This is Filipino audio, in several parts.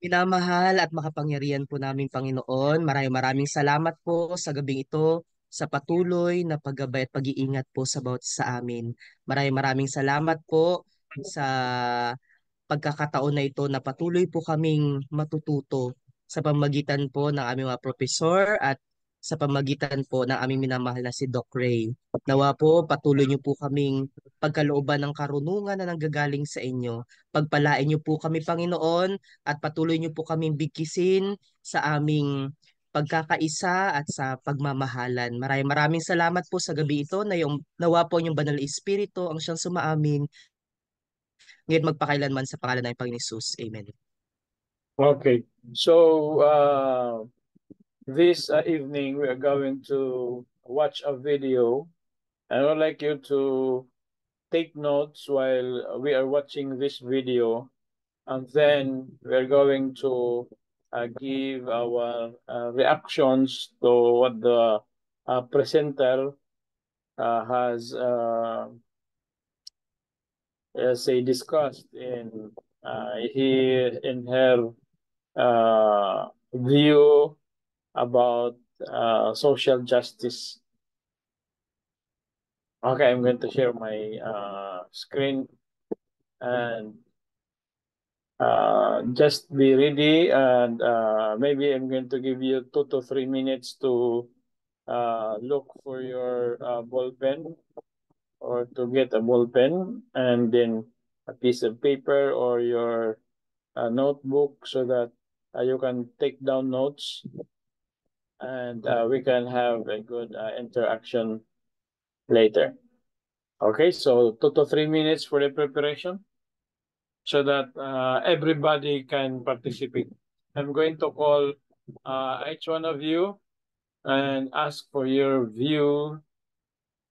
Minamahal at makapangyarihan po naming Panginoon, maraming maraming salamat po sa gabing ito sa patuloy na paggabay at pag-iingat po sa bawat sa amin. Maraming maraming salamat po sa pagkakataon na ito na patuloy po kaming matututo sa pamagitan po ng aming mga profesor at sa pamagitan po ng aming minamahal na si Doc Ray. Nawa po, patuloy niyo po kaming pagkalooban ng karunungan na nanggagaling sa inyo. Pagpalain niyo po kami, Panginoon, at patuloy niyo po kaming bigkisin sa aming pagkakaisa at sa pagmamahalan. Maraming maraming salamat po sa gabi ito na yung nawa po yung banal na Espiritu ang siyang sumaamin ngayon magpakailanman sa pangalan ng Panginoon Hesus. Amen. Okay. So, this evening we are going to watch a video. I would like you to take notes while we are watching this video, and then we're going to give our reactions to what the presenter has say discussed in her view about social justice. Okay, I'm going to share my screen, and just be ready, and maybe I'm going to give you 2 to 3 minutes to look for your ball pen, or to get a ball pen, and then a piece of paper or your notebook, so that you can take down notes, and we can have a good interaction later. Okay, so 2 to 3 minutes for the preparation, so that everybody can participate. I'm going to call each one of you and ask for your view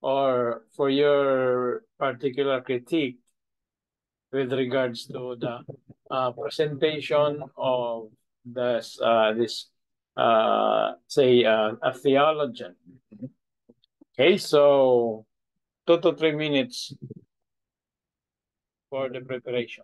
or for your particular critique with regards to the presentation of this say a theologian. Okay, so 2 to 3 minutes for the preparation.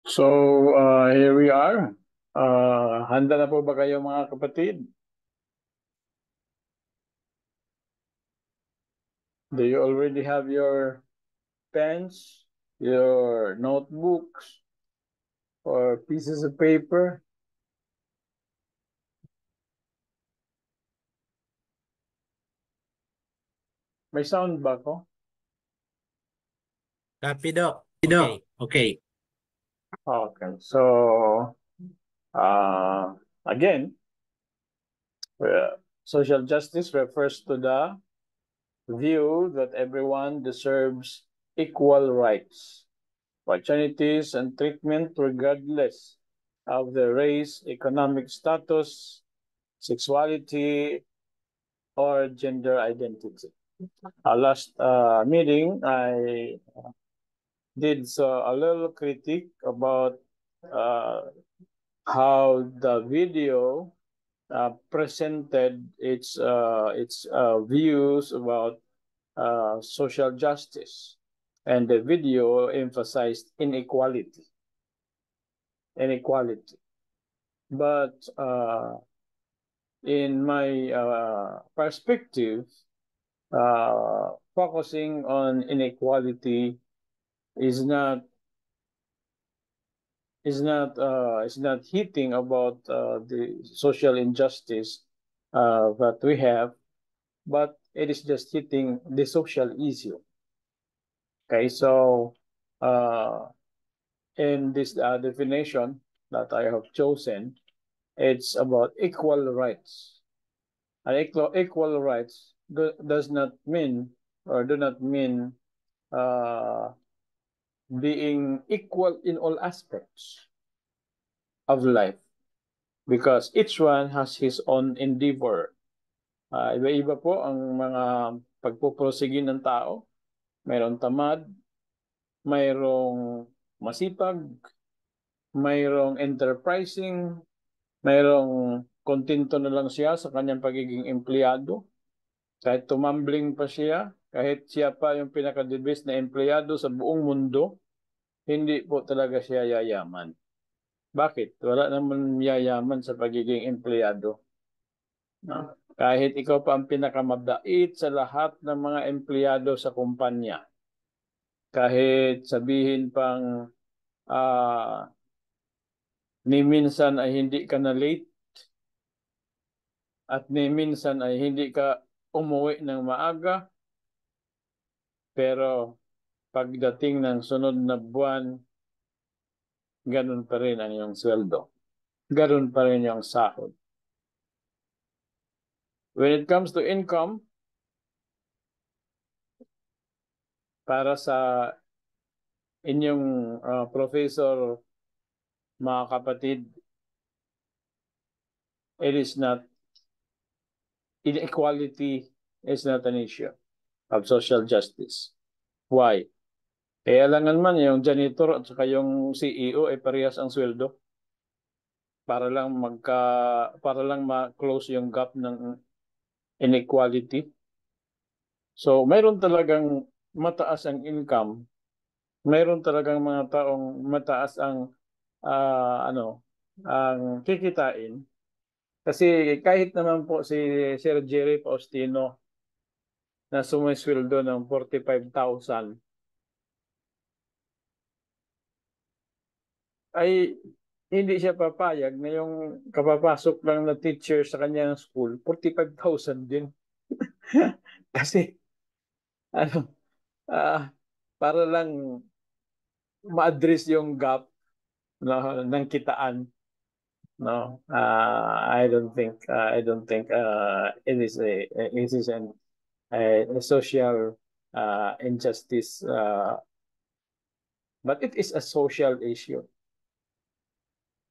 So, here we are. Handa na po ba kayo mga kapatid? Do you already have your pens, your notebooks, or pieces of paper? May sound ba ko? Copy, Doc. Okay. Okay. Okay. So, uh, again, social justice refers to the view that everyone deserves equal rights, opportunities, and treatment regardless of their race, economic status, sexuality, or gender identity. Last meeting, I did a little critique about uh, how the video presented its views about social justice, and the video emphasized inequality. But in my perspective, focusing on inequality is not is not hitting about the social injustice that we have, but it is just hitting the social issue. Okay, so in this definition that I have chosen, it's about equal rights. And equal rights does not mean, or do not mean uh, being equal in all aspects of life, because each one has his own endeavor. Iba-iba po ang mga pagpuprosige ng tao. Mayroong tamad, mayroong masipag, mayroong enterprising, mayroong kontento na lang siya sa kanyang pagiging empleyado. Kahit tumambling pa siya, kahit siya pa yung pinaka-the best na empleyado sa buong mundo, hindi po talaga siya yayaman. Bakit? Wala naman yayaman sa pagiging empleyado. No? Kahit ikaw pa ang pinakamabait sa lahat ng mga empleyado sa kumpanya, kahit sabihin pang ni minsan ay hindi ka na late, at ni minsan ay hindi ka umuwi ng maaga, pero pagdating ng sunod na buwan, ganun pa rin ang iyong sweldo. Ganun pa rin yung sahod. When it comes to income, para sa inyong professor, mga kapatid, it is not, inequality is not an issue of social justice. Why? Kaya lang naman yung janitor at saka yung CEO ay parehas ang sweldo para lang ma-close yung gap ng inequality. So, mayroon talagang mataas ang income, mayroon talagang mga taong mataas ang ang kikitain. Kasi kahit naman po si Sir Jerry Faustino na sumisweldo ng 45,000, ay hindi siya papayag na yung kapapasok lang na teacher sa kanyang school, 45,000 din. Kasi ano, ah, para lang ma-address yung gap, no, ng kitaan, no. I don't think it is a social injustice, but it is a social issue.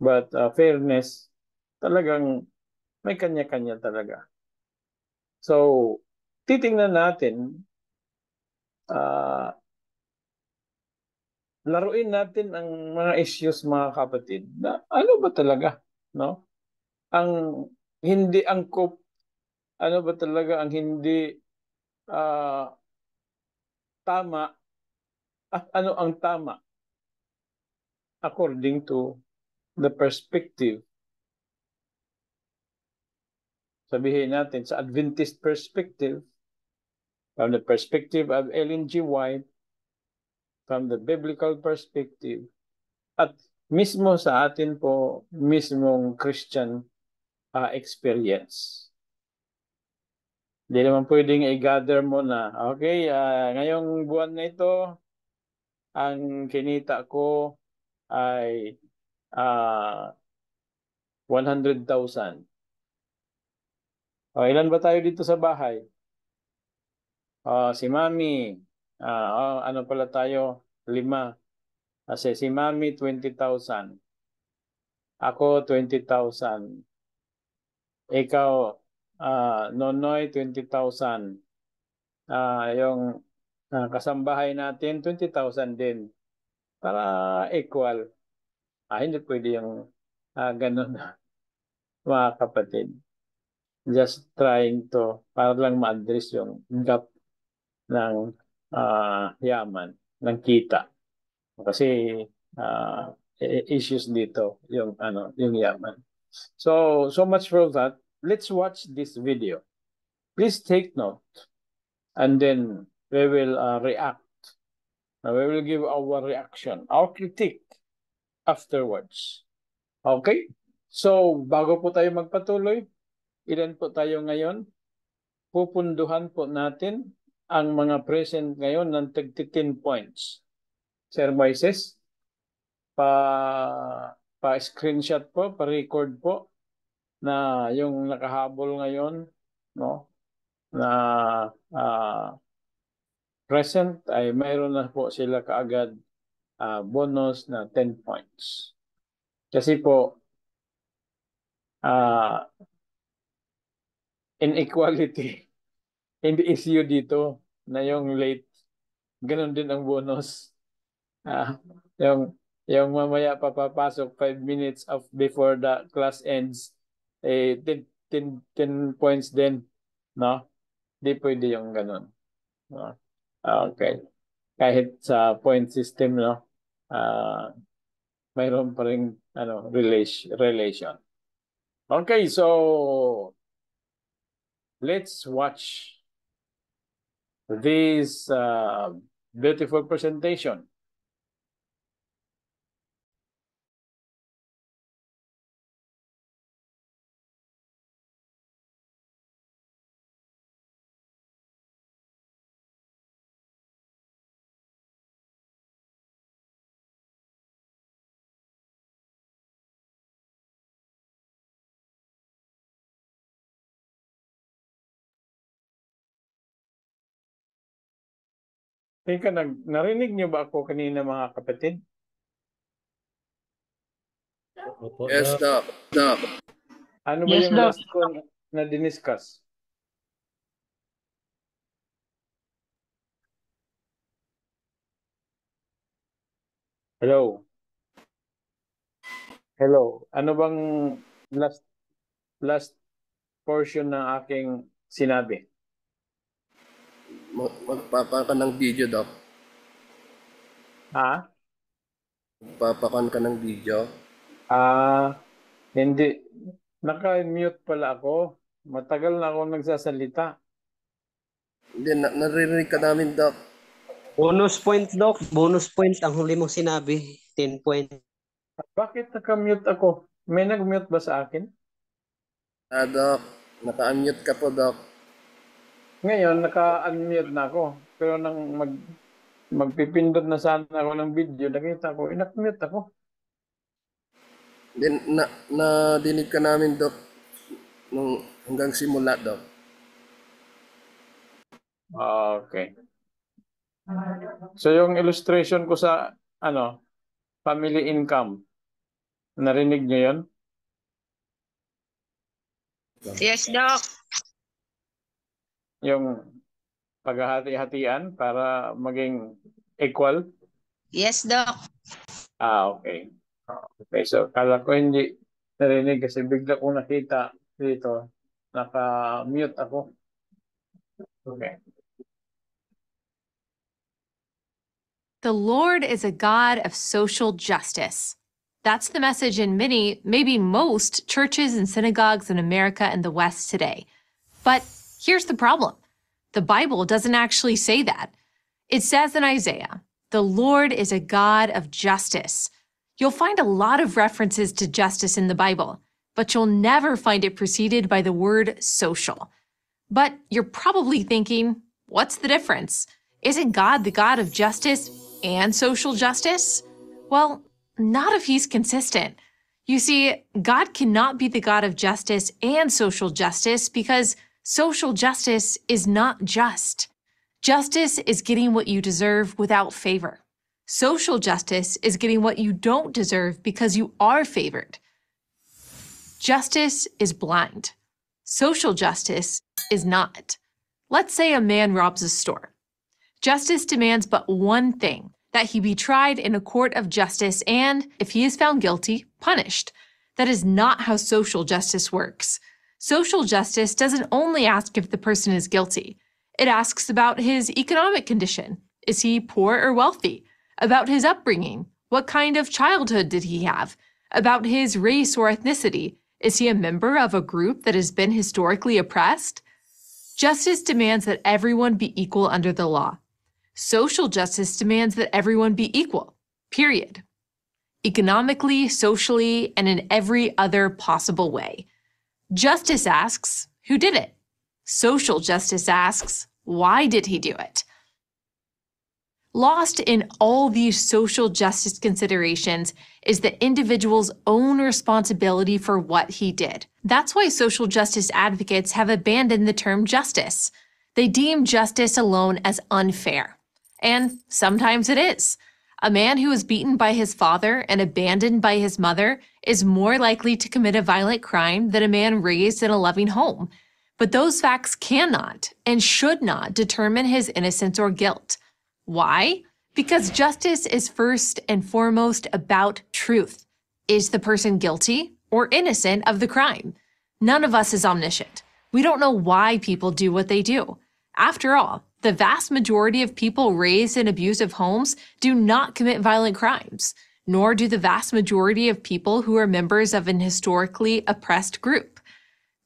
But fairness, talagang may kanya-kanya talaga. So, titingnan natin, laruin natin ang mga issues, mga kapatid, na ano ba talaga, no? Ang hindi angkop, ano ba talaga ang hindi ah, tama, at ano ang tama. according to the perspective. Sabihin natin, sa Adventist perspective, from the perspective of Ellen G. White, from the biblical perspective, at mismo sa atin po, mismong Christian experience. Hindi naman pwedeng i-gather mo na, okay, ngayong buwan na ito, ang kinita ko ay 100,000. Ilan ba tayo dito sa bahay? Si Mami, ano pala tayo? 5. Kasi si Mami, 20,000. Ako, 20,000. Ikaw, Nonoy, 20,000. Yung kasambahay natin, 20,000 din. Para equal. Hindi pwede yung ganun, mga kapatid. Just trying to, para lang ma-address yung gap ng yaman, ng kita. Kasi issues dito yung yung yaman. So much for that. Let's watch this video. Please take note, and then we will react. We will give our reaction, our critique afterwards. Okay? So bago po tayo magpatuloy, ilan po tayo ngayon? Pupunduhan po natin ang mga present ngayon ng 10 points. Sir Moises, pa-screenshot po, pa-record po na yung nakahabol ngayon, no, na present ay mayroon na po sila kaagad bonus na 10 points. Kasi po inequality hindi issue dito na yung late, ganun din ang bonus. Yung mamaya papapasok 5 minutes before the class ends, 10 points din, no? Di pwede yung ganun. No? Okay. Kahit sa point system, no? Mayroon pa rin relation. Okay, so let's watch this beautiful presentation. Teka, narinig niyo ba ako kanina, mga kapatid? Yes, Doc. Ano ba yung last ko na diniscuss? Hello? Hello? Ano bang last portion ng aking sinabi? Magpapakan ng video, Doc. Magpapakan ka ng video. Hindi. Naka-mute pala ako. Matagal na ako nagsasalita. Hindi, naririnig ka namin, Doc. Bonus point, Doc. Bonus point ang huli mong sinabi. 10 point. Bakit naka-mute ako? May nag-mute ba sa akin? Doc. Naka-unmute ka po, Doc. Ngayon, naka-unmute na ako. Pero nang magpipindot na sana ako ng video, nakita ko, inak-mute ako. Then, nadinig ka namin, Doc, nung hanggang simula, Doc. Okay. So, yung illustration ko sa, family income, narinig niyo yun? Yes, Doc. Yung paghahati-hatian para maging equal? Yes, Doc. Okay. Okay, so kala ko hindi narinig kasi bigla kong nakita dito. Naka-mute ako. Okay. The Lord is a God of social justice. That's the message in many, maybe most, churches and synagogues in America and the West today. But here's the problem. The Bible doesn't actually say that. It says in Isaiah, "The Lord is a God of justice." You'll find a lot of references to justice in the Bible, but you'll never find it preceded by the word social. But you're probably thinking, what's the difference? Isn't God the God of justice and social justice? Well, not if he's consistent. You see, God cannot be the God of justice and social justice because social justice is not just. Justice is getting what you deserve without favor. Social justice is getting what you don't deserve because you are favored. Justice is blind. Social justice is not. Let's say a man robs a store. Justice demands but one thing, that he be tried in a court of justice and, if he is found guilty, punished. That is not how social justice works. Social justice doesn't only ask if the person is guilty. It asks about his economic condition. Is he poor or wealthy? About his upbringing. What kind of childhood did he have? About his race or ethnicity. Is he a member of a group that has been historically oppressed? Justice demands that everyone be equal under the law. Social justice demands that everyone be equal, period. Economically, socially, and in every other possible way. Justice asks, who did it? Social justice asks, why did he do it? Lost in all these social justice considerations is the individual's own responsibility for what he did. That's why social justice advocates have abandoned the term justice. They deem justice alone as unfair. And sometimes it is. A man who was beaten by his father and abandoned by his mother is more likely to commit a violent crime than a man raised in a loving home. But those facts cannot and should not determine his innocence or guilt. Why? Because justice is first and foremost about truth. Is the person guilty or innocent of the crime? None of us is omniscient. We don't know why people do what they do. After all, the vast majority of people raised in abusive homes do not commit violent crimes, nor do the vast majority of people who are members of an historically oppressed group.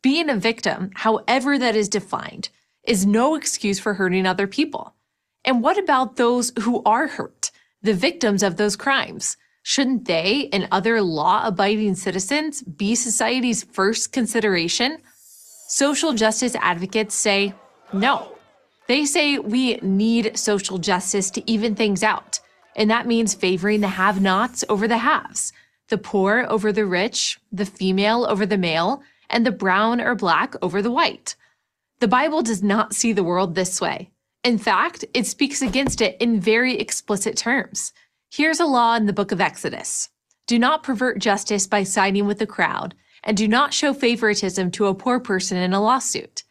Being a victim, however that is defined, is no excuse for hurting other people. And what about those who are hurt, the victims of those crimes? Shouldn't they and other law-abiding citizens be society's first consideration? Social justice advocates say no. They say we need social justice to even things out, and that means favoring the have-nots over the haves, the poor over the rich, the female over the male, and the brown or black over the white. The Bible does not see the world this way. In fact, it speaks against it in very explicit terms. Here's a law in the book of Exodus. Do not pervert justice by siding with the crowd, and do not show favoritism to a poor person in a lawsuit.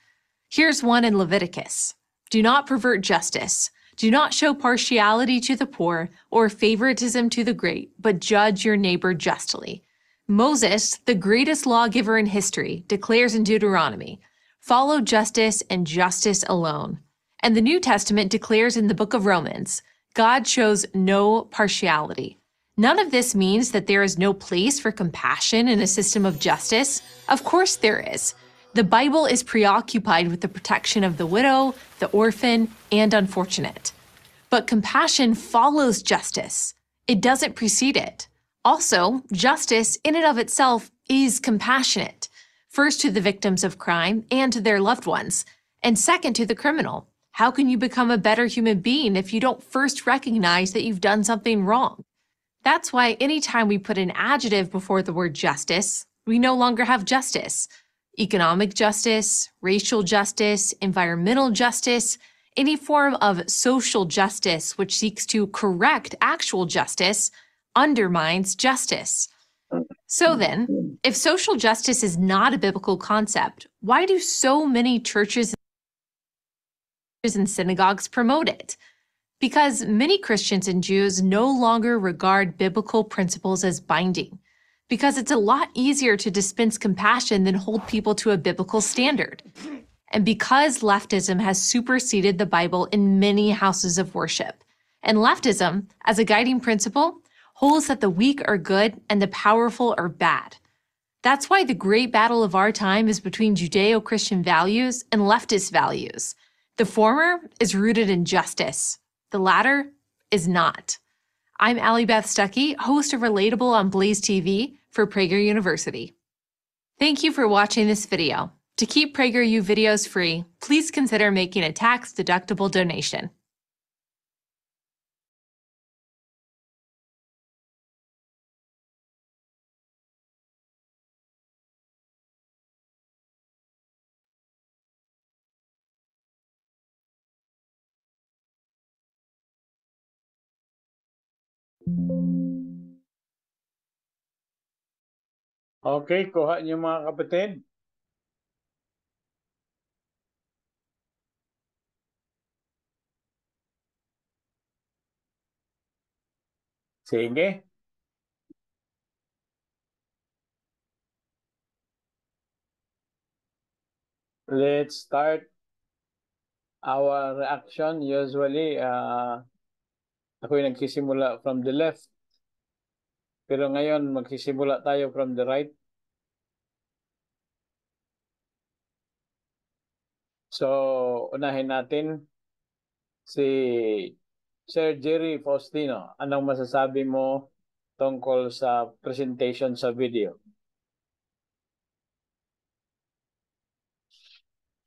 Here's one in Leviticus. Do not pervert justice. Do not show partiality to the poor or favoritism to the great, but judge your neighbor justly. Moses, the greatest lawgiver in history, declares in Deuteronomy, follow justice and justice alone. And the New Testament declares in the book of Romans, God shows no partiality. None of this means that there is no place for compassion in a system of justice. Of course there is. The Bible is preoccupied with the protection of the widow, the orphan, and unfortunate. But compassion follows justice. It doesn't precede it. Also, justice in and of itself is compassionate. First to the victims of crime and to their loved ones, and second to the criminal. How can you become a better human being if you don't first recognize that you've done something wrong? That's why anytime we put an adjective before the word justice, we no longer have justice. Economic justice, racial justice, environmental justice, any form of social justice which seeks to correct actual justice undermines justice. So then, if social justice is not a biblical concept, why do so many churches and synagogues promote it? Because many Christians and Jews no longer regard biblical principles as binding. Because it's a lot easier to dispense compassion than hold people to a biblical standard. And because leftism has superseded the Bible in many houses of worship. And leftism, as a guiding principle, holds that the weak are good and the powerful are bad. That's why the great battle of our time is between Judeo-Christian values and leftist values. The former is rooted in justice. The latter is not. I'm Allie Beth Stuckey, host of Relatable on Blaze TV for Prager University. Thank you for watching this video. To keep PragerU videos free, please consider making a tax-deductible donation. Okay, kuha niyo mga kapatid. Sige. Let's start our reaction. Usually, ako yung nagsisimula from the left. Pero ngayon, magsisimula tayo from the right. So, unahin natin si Sir Jerry Faustino. Anong masasabi mo tungkol sa presentation sa video?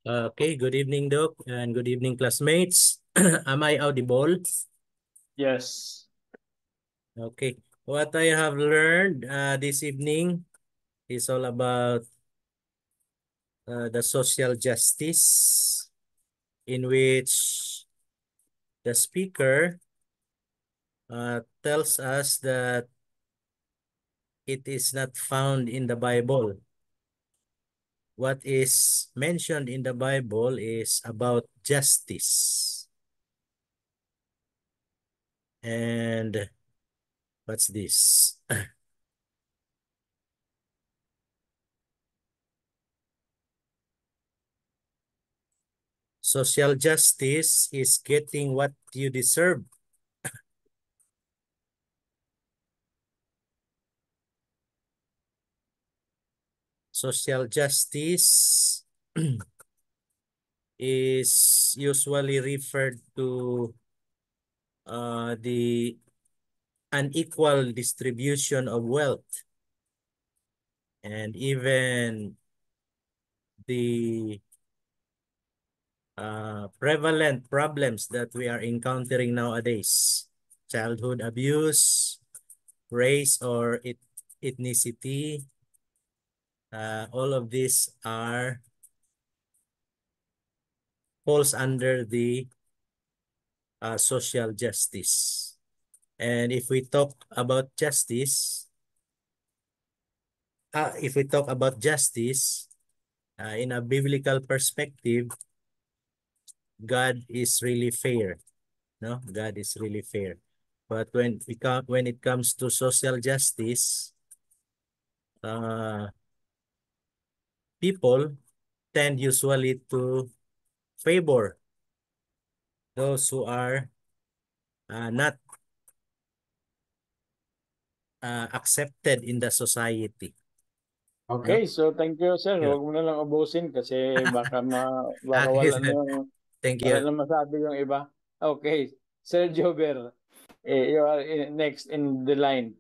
Okay, good evening, Doc, and good evening, classmates. Am I audible? Yes. Okay, what I have learned this evening is all about the social justice, in which the speaker tells us that it is not found in the Bible. What is mentioned in the Bible is about justice. And what's this? Social justice is getting what you deserve. Social justice is usually referred to the unequal distribution of wealth, and even the prevalent problems that we are encountering nowadays: childhood abuse, race or ethnicity. All of these falls under the social justice. And if we talk about justice, in a biblical perspective, God is really fair. No, God is really fair. But when it comes to social justice, people tend usually to favor those who are not accepted in the society. Okay, so thank you, sir. Yeah. Huwag mo na lang ubusin kasi baka Okay, wala sir. Thank you. na masabi yung iba. Okay, Sir Jober, you are next in the line.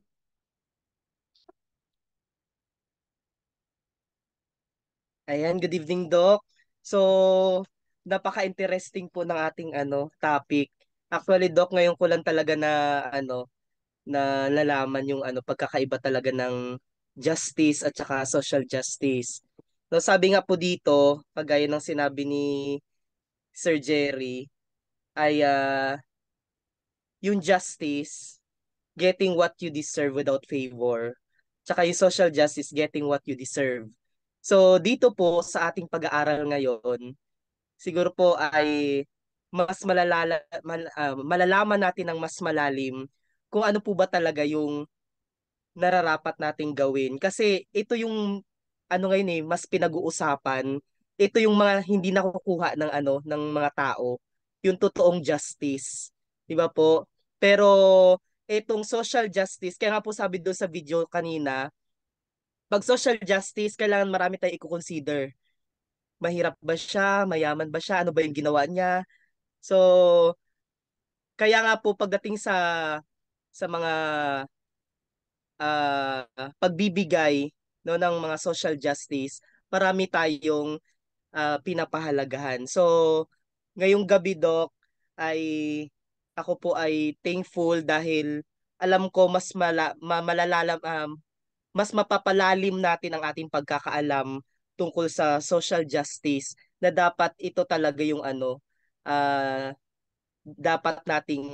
Ayan, good evening, Doc. So, napaka-interesting po ng ating topic. Actually, Doc, ngayon ko lang talaga na lalaman yung pagkakaiba talaga ng justice at saka social justice. So, sabi nga po dito, kagaya ng sinabi ni Sir Jerry, ay yung justice, getting what you deserve without favor. Tsaka yung social justice, getting what you deserve. So, dito po sa ating pag-aaral ngayon, siguro po ay malalaman natin ng mas malalim kung ano po ba talaga yung nararapat nating gawin. Kasi ito yung ngayon mas pinag-uusapan. Ito yung mga hindi nakukuha ng mga tao, yung totoong justice. 'Di ba po? Pero itong social justice, kaya nga po sabi doon sa video kanina, pag social justice, kailangan marami tayong i-consider. Mahirap ba siya? Mayaman ba siya? Ano ba yung ginawa niya? So, kaya nga po pagdating sa mga ah, pagbibigay no ng mga social justice, marami tayong pinapahalagahan. So, ngayong gabi, Doc, ay ako po ay thankful dahil alam ko malalalam, mas mapapalalim natin ang ating pagkakaalam tungkol sa social justice na dapat ito talaga yung dapat nating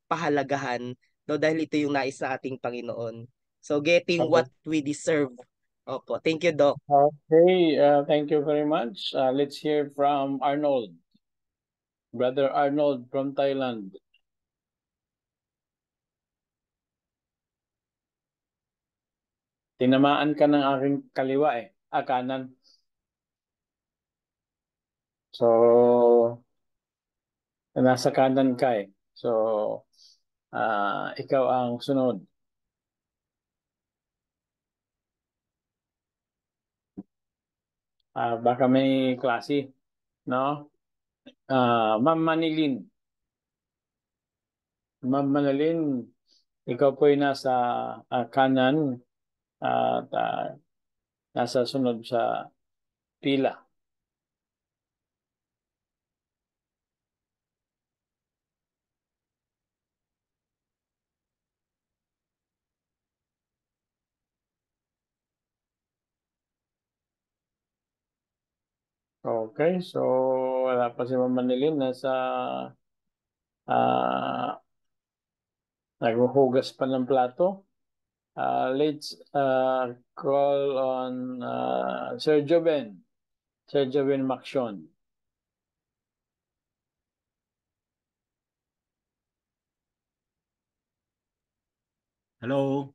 pahalagahan, no, dahil ito yung nais na ating Panginoon. So getting what we deserve. Opo. Thank you, Doc. Okay, thank you very much. Let's hear from Arnold. Brother Arnold from Thailand. Tinamaan ka ng aking kaliwa kanan. So, nasa kanan ka So, ikaw ang sunod. Baka may klase, no? Ma'am Manilin. Ma'am Manilin, ikaw po ay nasa kanan at nasa sunod sa pila. Okay, so wala pa si Ma'am Manilin, nasa naghuhugas pa ng plato. Let's call on Sir Joven. Sir Joven Macsion. Hello,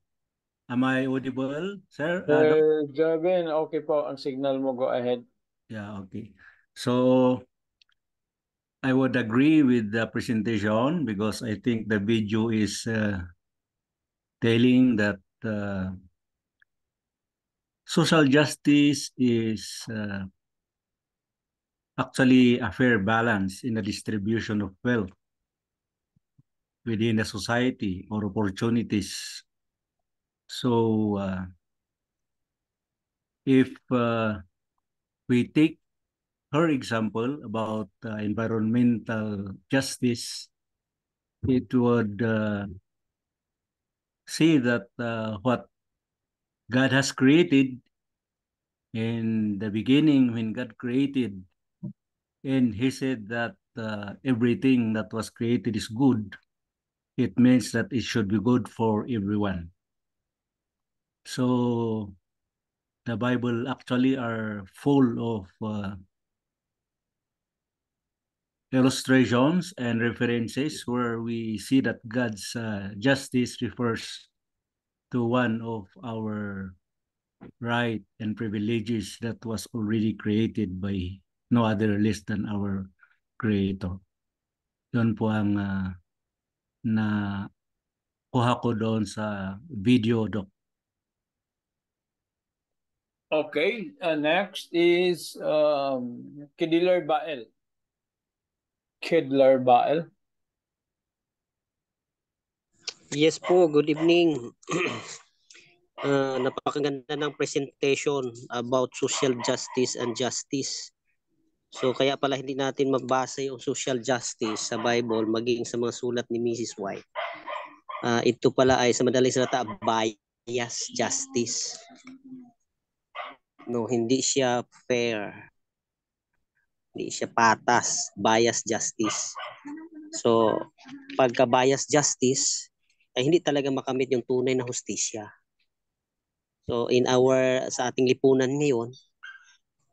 am I audible, sir? Sir Joven, okay po ang signal mo. Go ahead. Yeah, okay. So I would agree with the presentation because I think the video is telling that social justice is actually a fair balance in the distribution of wealth within the society or opportunities. So if we take her example about environmental justice, it would say that what God has created in the beginning, when God created, and He said that everything that was created is good, it means that it should be good for everyone. So the Bible actually are full of illustrations and references where we see that God's justice refers to one of our right and privileges that was already created by no other less than our Creator. Yun po ang na kuha ko doon sa video, Doc. Okay, next is Kidlar Bael. Kidlar Bael. Yes po, good evening. Napakaganda ng presentation about social justice and justice. So kaya pala hindi natin mabasa yung social justice sa Bible maging sa mga sulat ni Mrs. White. Ito pala ay sa madaling salita bias justice. No, hindi siya fair. Hindi siya patas, bias justice. So pagka bias justice ay hindi talaga makamit yung tunay na hustisya. So sa ating lipunan ngayon,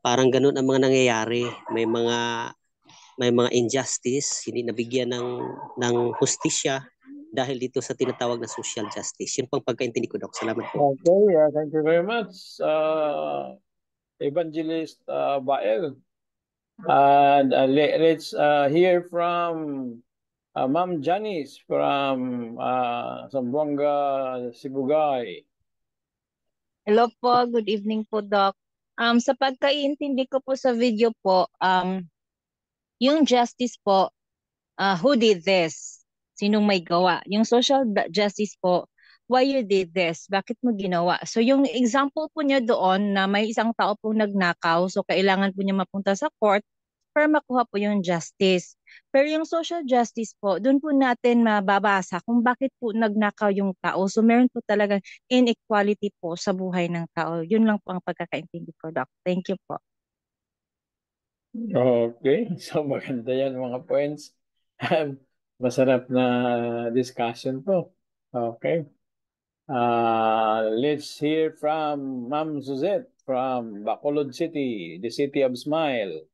parang ganun ang mga nangyayari. May mga injustice, hindi nabigyan ng hustisya dahil dito sa tinatawag na social justice. Yun pang pagkaintindi ko, Doc. Salamat po. Okay, thank you very much, Evangelist Bael. And let's hear from Ma'am Janice from Zamboanga, Sibugay. Hello po, good evening po, Doc. Sa pagkaiintindi ko po sa video po, yung justice po, who did this? Sinong may gawa? Yung justice po, why you did this? Bakit mo ginawa? So yung example po niya doon na may isang tao po nagnakaw, so kailangan po niya mapunta sa court para makuha po yung justice. Pero yung social justice po, doon po natin mababasa kung bakit po nagnakaw yung tao. So meron po talagang inequality po sa buhay ng tao. Yun lang po ang pagkakaintindi ko, Doc. Thank you po. Okay, so maganda yan mga points. Masarap na discussion po. Okay. Let's hear from Ma'am Suzette from Bacolod City, the city of Smile.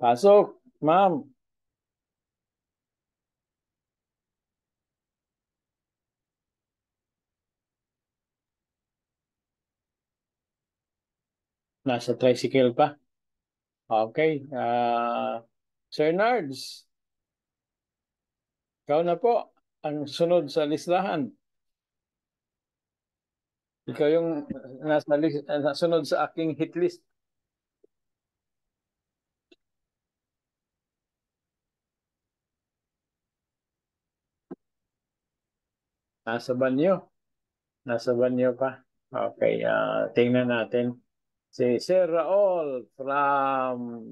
Pasok, ma'am. Nasa tricycle pa. Okay. Sir Nards, ikaw na po ang sunod sa listahan. Ikaw yung sunod sa aking hit list. Nasa banyo. Nasa banyo pa. Okay, tingnan natin. Si Sir Raul from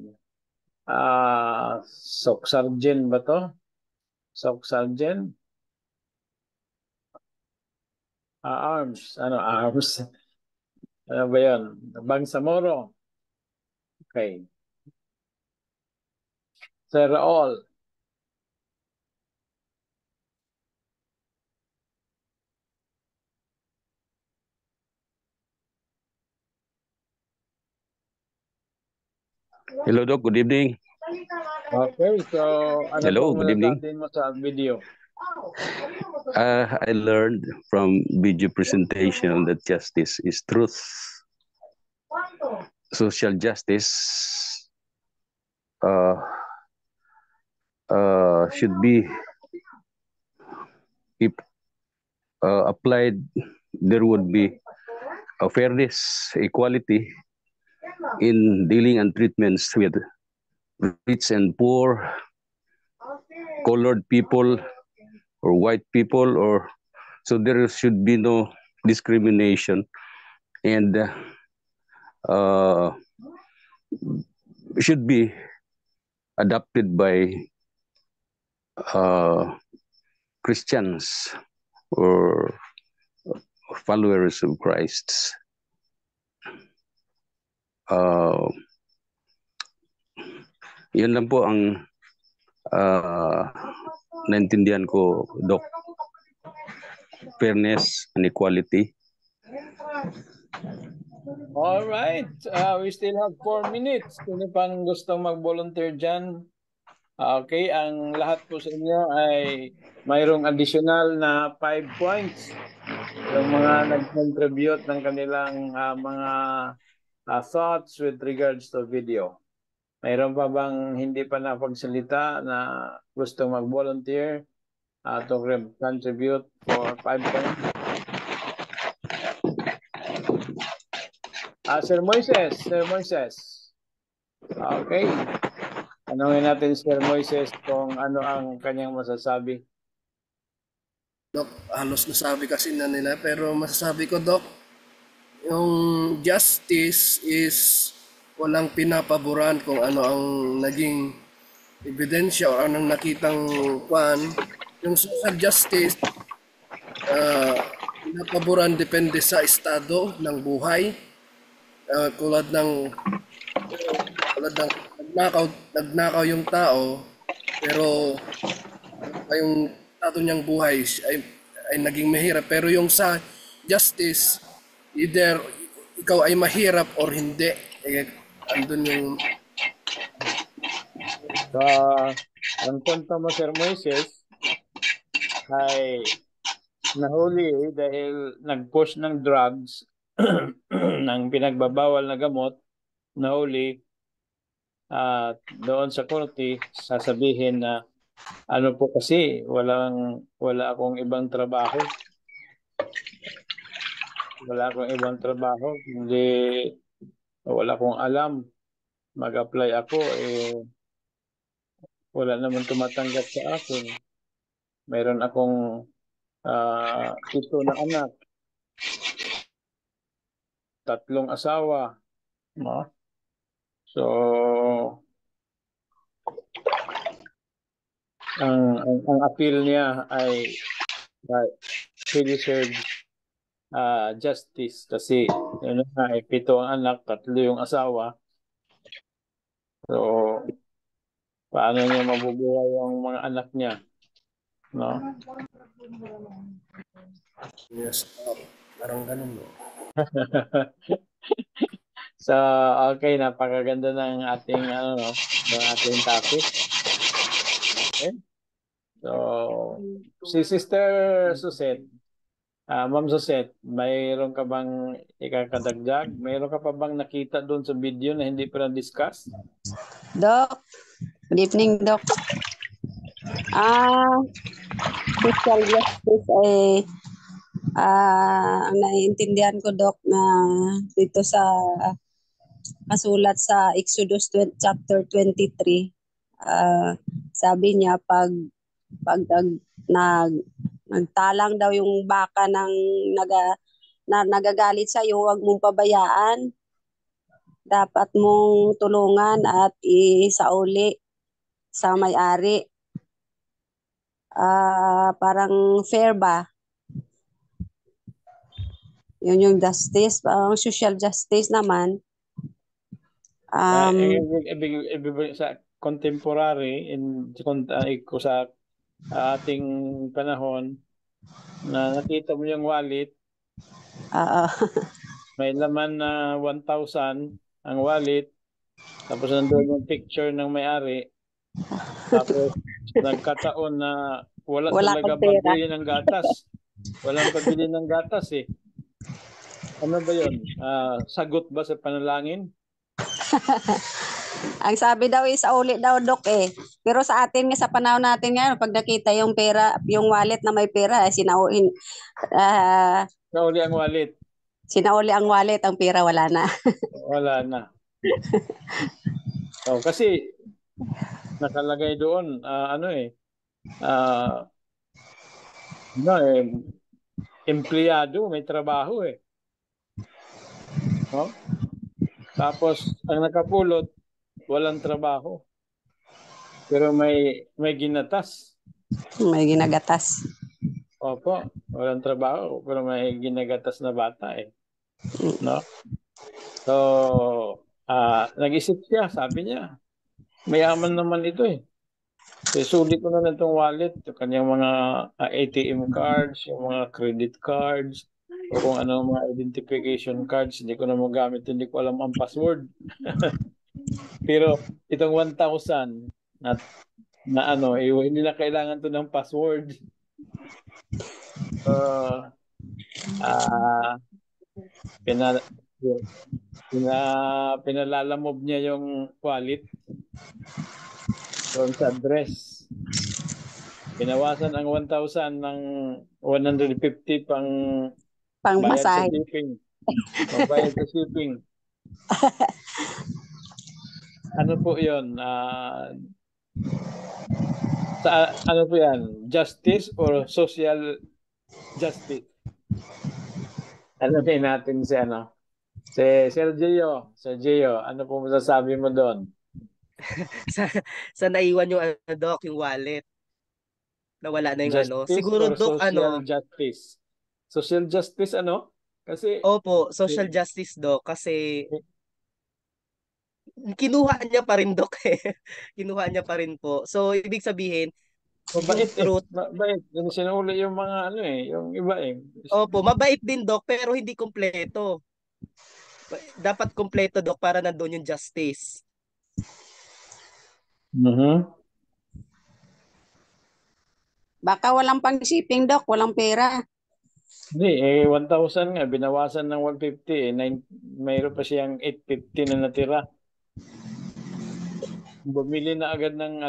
Sok Sargent ba to? Sok Sargent? Arms. Ano, arms? Ano ba yun? Bangsamoro. Okay. Sir Raul. Hello, Doc. Good evening. Okay, so ano Hello, pong good evening. masasabi mo sa video? I learned from video presentation that justice is truth. Social justice should be, if applied, there would be a fairness, equality in dealing and treatments with rich and poor, colored people, or white people, or so there should be no discrimination, and should be adopted by Christians or followers of Christ. Yun lang po ang naintindihan ko, Doc. Fairness and equality. All right, we still have 4 minutes. Sino pang gustong mag-volunteer dyan? Okay, ang lahat po sa inyo ay mayroong additional na 5 points. Yung mga nag-contribute ng kanilang mga thoughts with regards to video. Mayroon pa bang hindi pa napagsalita na gustong mag-volunteer to contribute for 5 points? Sir Moises. Okay. Tanungin natin Sir Moises kung ano ang kanyang masasabi. Doc, halos nasabi kasi na nila, pero masasabi ko, Doc, yung justice is walang pinapaboran kung ano ang naging ebidensya o anong nakitang kwan. Yung social justice, pinapaboran depende sa estado ng buhay. Tulad ng nagnakaw yung tao, pero yung estado niyang buhay ay naging mahirap. Pero yung sa justice, either ikaw ay mahirap or hindi. Andun yung... Ang punto mo, Sir Moises, ay nahuli dahil nag-push ng drugs ng pinagbabawal na gamot, nahuli doon sa korte, sasabihin na Ano po kasi, wala akong ibang trabaho. Wala akong ibang trabaho. Hindi, wala akong alam. Mag-apply ako, wala naman tumatanggap sa akin. Mayroon akong 7 na anak, 3 asawa. No? So, ang appeal niya ay he deserves justice kasi yun nga, 7 ang anak, 3 yung asawa. So, paano niya mabubuhay yung mga anak niya? No? Yes, parang ganun, no? So, okay, napakaganda ng ating ng ating topic. Okay? So, si Sister Suset, Ma'am Suset, mayroon ka bang ikakadagdag? Mayroon ka pa bang nakita doon sa video na hindi pa na-discuss? Doc, good evening, Doc. Social justice ay ang naiintindihan ko, Doc, na dito sa masulat sa Exodus chapter 23, sabi niya pag nagtalang daw yung baka ng nagagalit sa iyo, huwag mong pabayaan. Dapat mong tulungan at isauli sa may-ari. Parang fair ba? Yun yung justice. Parang social justice naman. Ibig sa contemporary sa ating panahon na nakita mo yung wallet, may laman na 1,000 ang wallet, tapos nandun yung picture ng may-ari, tapos nagkataon na wala talaga pambili ng gatas. Walang pambili ng gatas eh. Ano ba yun? Sagot ba sa panalangin? Ang sabi daw is uli daw, Dok eh. Pero sa atin nga, sa panahon natin ngayon, pag nakita yung pera, yung wallet na may pera, sinauli ang wallet. Sinauli ang wallet, ang pera wala na. Wala na. Kasi nakalagay doon, empleyado, may trabaho eh. No? Tapos, ang nakapulot, walang trabaho. Pero may ginatas. May ginagatas. Opo, walang trabaho, pero may ginagatas na bata eh. No? So, nag-isip siya, sabi niya, mayaman naman ito eh. Sulit ko na itong wallet, yung kanyang mga ATM cards, yung mga credit cards, o kung ano mga identification cards, hindi ko na magamit, hindi ko alam ang password. Pero itong 1,000 hindi na kailangan to ng password. Pinalalamob niya yung wallet doon sa address. Binawasan ang 1,000 ng 150 pang bayad sa shipping. Bayad sa shipping. Ano po yun? Ano po yan? Justice or social justice? Ano natin si Sergio, ano po masasabi mo doon? sa naiwan yung Doc, yung wallet. Nawala na yung justice Siguro Doc, social justice. Social justice Kasi Opo, social justice Doc kasi kinuha niya pa rin Doc eh. Kinuha niya pa rin po. So ibig sabihin, mabait mabait. Sinuli yung mga yung iba eh. Opo, mabait din Doc pero hindi kompleto. Dapat kompleto Doc para nandoon yung justice. Baka walang pang shipping, Doc, walang pera. Hindi, 1,000 nga, binawasan ng 150 mayroon pa siyang 850 na natira. Bumili na agad ng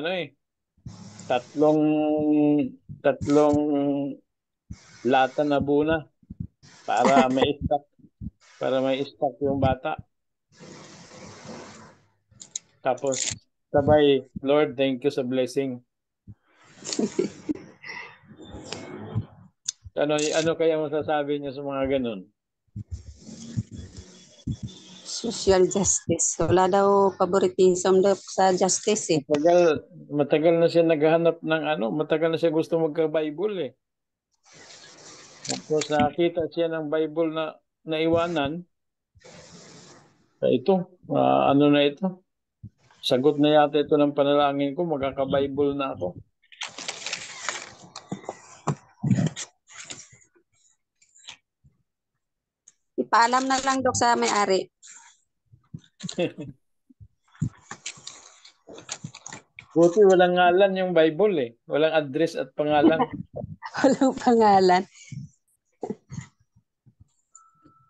tatlong lata na buna para may stock yung bata. Tapos sabay, Lord, thank you sa blessing. Ano kaya masasabi niyo sa mga ganun? Social justice. Wala daw favoritism daw sa justice eh. Matagal na siya naghahanap ng matagal na siya gusto magka-Bible eh. Tapos nakita siya ng Bible na naiwanan. Ito, ano na ito? Sagot na yata ito ng panalangin ko, magkaka-Bible na ako. Ipaalam na lang Dok sa may-ari. Buti walang ngalan yung Bible eh. Walang address at pangalan. Walang pangalan.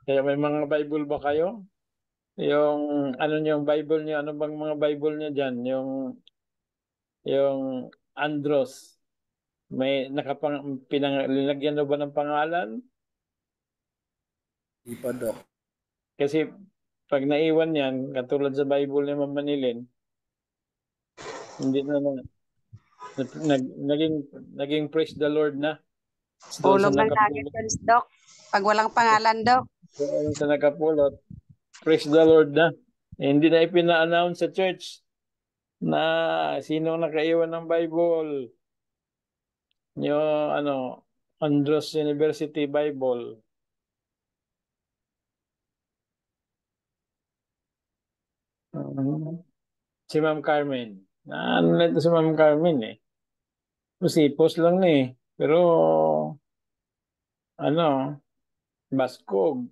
Kaya may mga Bible ba kayo? Yung yung Bible niyo, ano bang mga Bible niyo diyan? Yung Andros. May pinalagyan na ba ng pangalan? Di pa, Doc. Kasi pag naiwan yan, katulad sa Bible ni Mama Nilin, hindi na naging praise the Lord na. Ulog ng nuggets, Doc. Pag walang pangalan, Doc. Sa nakapulot, praise the Lord na. Hindi na ipina-announce sa church na sino nakaiwan ng Bible. Yung Andros University Bible. Si Ma'am Carmen. Ano na ito si Ma'am Carmen eh. Post lang na eh. Pero baskog.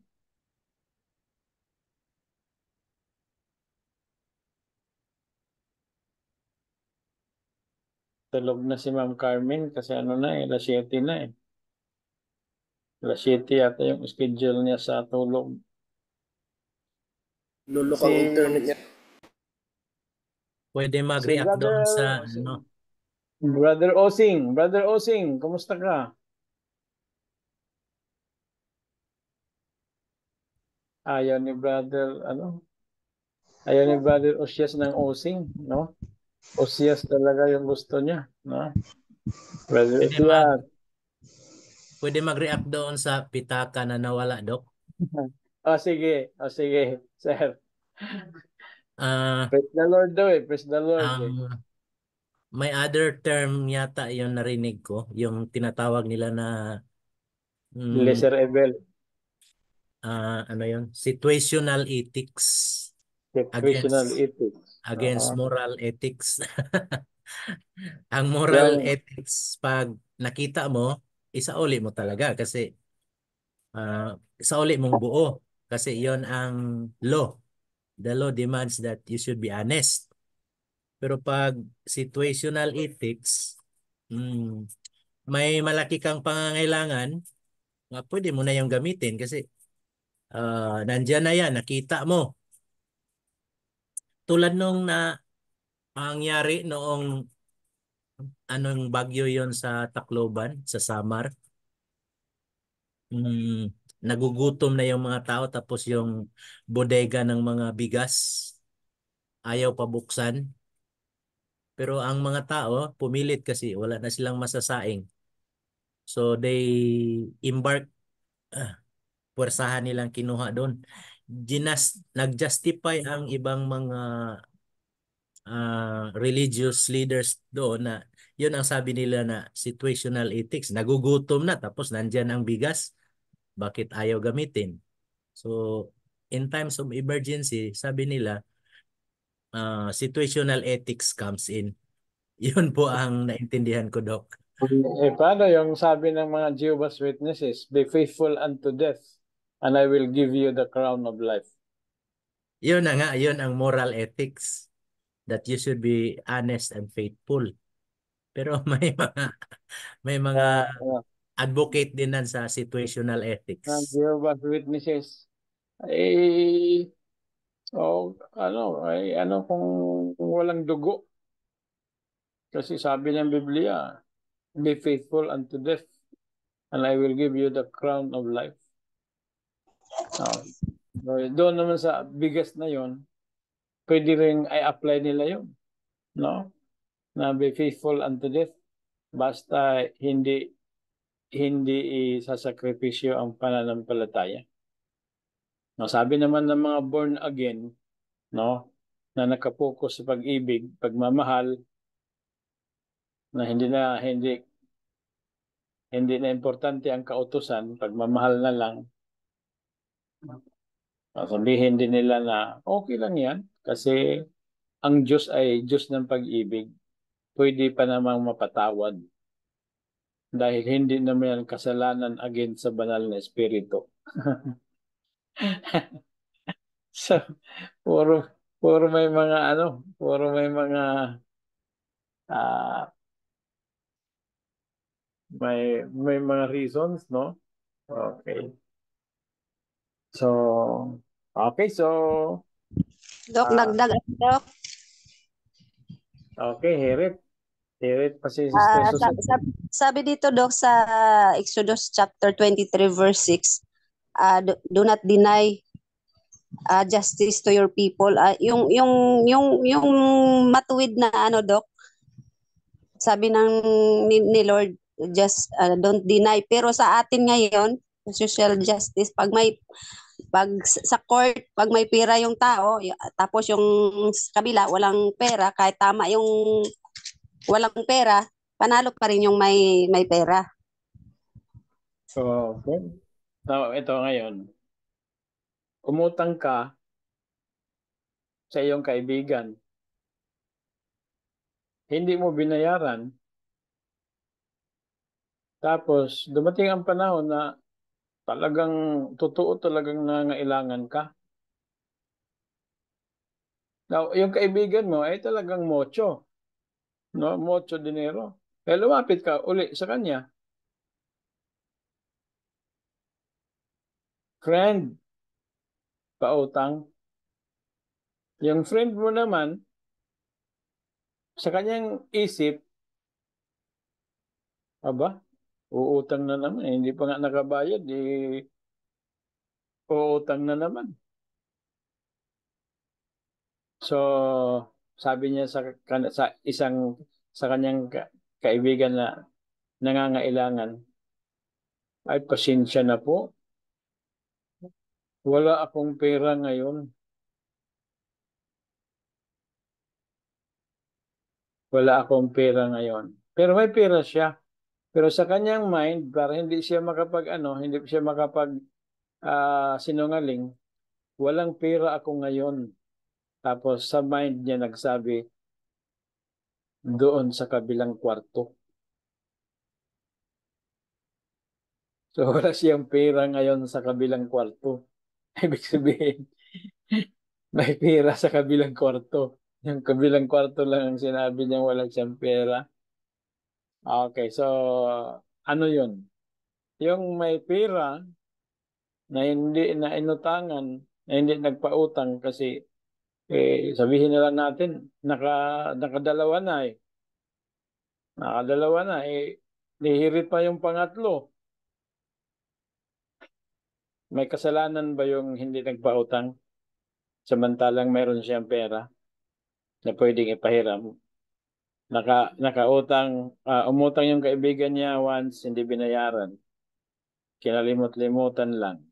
Tulog na si Ma'am Carmen kasi alas 7 na eh. Alas 7 yata yung schedule niya sa tulog. Lulok ang internet niya. Pwede mag-react doon sa Brother Osing, kumusta ka? Ayaw ni Brother Osias ng Osing, no? Osias talaga yung gusto niya, no? Brother Osias. Pwede mag-react doon sa pitaka na nawala, Doc? Sige, sir. Praise the Lord daw eh, praise the Lord May other term yata yung narinig ko, yung tinatawag nila na lesser evil. Ano yun? Situational ethics. Situational ethics. Against moral ethics. Ang moral ethics, pag nakita mo, isauli mo talaga kasi isauli mong buo. Kasi yon ang law. The law demands that you should be honest. Pero pag situational ethics, may malaki kang pangangailangan, pwede mo na yung gamitin kasi nandyan na yan, nakita mo. Tulad nung nangyari noong bagyo yon sa Tacloban, sa Samar. Nagugutom na yung mga tao tapos yung bodega ng mga bigas ayaw pabuksan. Pero ang mga tao pumilit kasi wala na silang masasaing. So they embark, puwersahan nilang kinuha doon. Nag-justify ang ibang mga religious leaders doon na yun ang sabi nila na situational ethics. Nagugutom na tapos nandyan ang bigas. Bakit ayaw gamitin? So in times of emergency, sabi nila, situational ethics comes in. Yun po ang naintindihan ko, Doc. Paano yung sabi ng mga Jehovah's Witnesses, be faithful unto death, and I will give you the crown of life. Yun na nga, yun ang moral ethics. That you should be honest and faithful. Pero may mga advocate din nan sa situational ethics. Ng Jehovah's Witnesses. Kung walang dugo. Kasi sabi ng Biblia, be faithful unto death, and I will give you the crown of life. Doon naman sa bigas na yon, pwede rin i-apply nila yun. No? Na be faithful unto death. Basta hindi isasakripisyo ang pananampalataya. No, sabi naman ng mga born again, no, na nakapokus sa pag-ibig, pagmamahal, na hindi na importante ang kautusan, pagmamahal na lang. Sabihin din nila na okay lang yan kasi ang Diyos ay Diyos ng pag-ibig. Pwede pa namang mapatawad dahil hindi naman kasalanan against sa banal na espiritu. So, puro may mga may mga reasons, no? Okay. So, Dok, dagdag, Dok. Okay, Hirit pa si Ah, Sister Susan. sabi dito, Dok, sa Exodus chapter 23 verse 6, do not deny justice to your people. Yung matuwid na ano, Dok, sabi ni Lord, just don't deny. Pero sa atin ngayon, social justice, pag sa court, pag may pera yung tao, tapos yung sa kabila walang pera, kahit tama yung walang pera, panalo pa rin yung may pera. So, okay. Now, ito ngayon. Umutang ka sa iyong kaibigan. Hindi mo binayaran. Tapos, dumating ang panahon na talagang nangailangan ka. Now, yung kaibigan mo ay talagang mocho. No? Mocho dinero. Kaya lumapit ka uli sa kanya. Friend, pautang. Yung friend mo naman, sa kanyang isip, aba, uutang na naman. Hindi pa nga nakabayad, uutang na naman. So, sabi niya sa kanyang kaibigan na nangangailangan, ay pasensya na po. Wala akong pera ngayon. Wala akong pera ngayon. Pero may pera siya. Pero sa kanyang mind, para hindi siya sinungaling, walang pera ako ngayon. Tapos sa mind niya nagsabi, doon sa kabilang kwarto. So wala siyang pera ngayon sa kabilang kwarto. Ibig sabihin, may pera sa kabilang kwarto. Yung kabilang kwarto lang ang sinabi niya wala siyang pera. Okay, so ano yun? Yung may pera na hindi na inutangan, na hindi nagpautang kasi sabihin na lang natin, nakadalawa na eh. Nakadalawa na eh. Nihirit pa yung pangatlo. May kasalanan ba yung hindi nagpautang? Samantalang mayroon siyang pera na pwedeng ipahiram. Umutang yung kaibigan niya once, hindi binayaran. Kinalimot-limutan lang.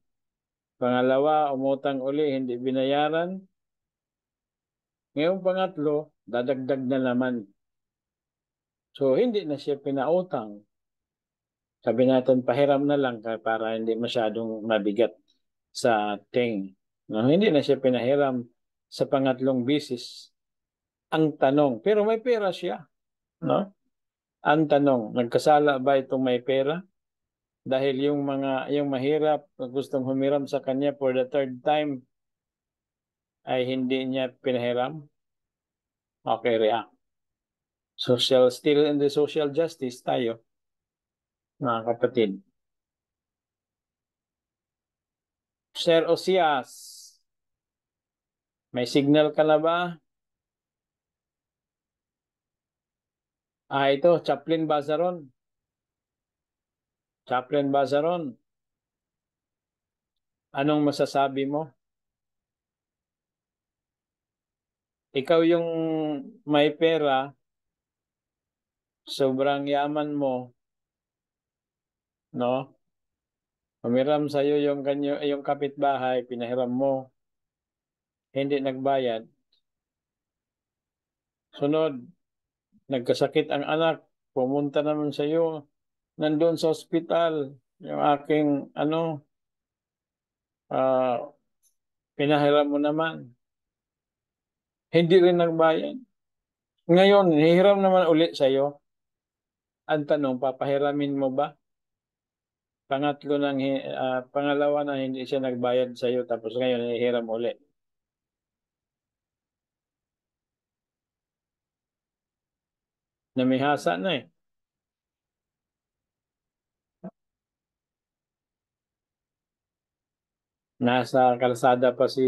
Pangalawa, umutang uli, hindi binayaran. Ngayong pangatlo, dadagdag na naman. So, hindi na siya pinautang. Sabi natin, pahiram na lang para hindi masyadong mabigat sa ating. No, hindi na siya pinahiram sa pangatlong bisis. Ang tanong, pero may pera siya. No? Ang tanong, nagkasala ba itong may pera? Dahil yung mahirap na gustong humiram sa kanya for the third time ay hindi niya pinahiram? Okay, react. Still in the social justice tayo, mga kapatid. Sir Osias, may signal ka na ba? Ito, Chaplain Bazaron. Chaplain Bazaron. Anong masasabi mo? Ikaw yung may pera, sobrang yaman mo, no? Humiram sa'yo yung kapitbahay, pinahiram mo, hindi nagbayad. Sunod, nagkasakit ang anak, pumunta naman sa'yo, nandun sa ospital, yung aking, pinahiram mo naman. Hindi rin nagbayad. Ngayon, hihiram naman ulit sa'yo. Ang tanong, papahiramin mo ba? Pangalawa na hindi siya nagbayad sa'yo, tapos ngayon hihiram ulit. Namihasa na eh. Nasa kalsada pa si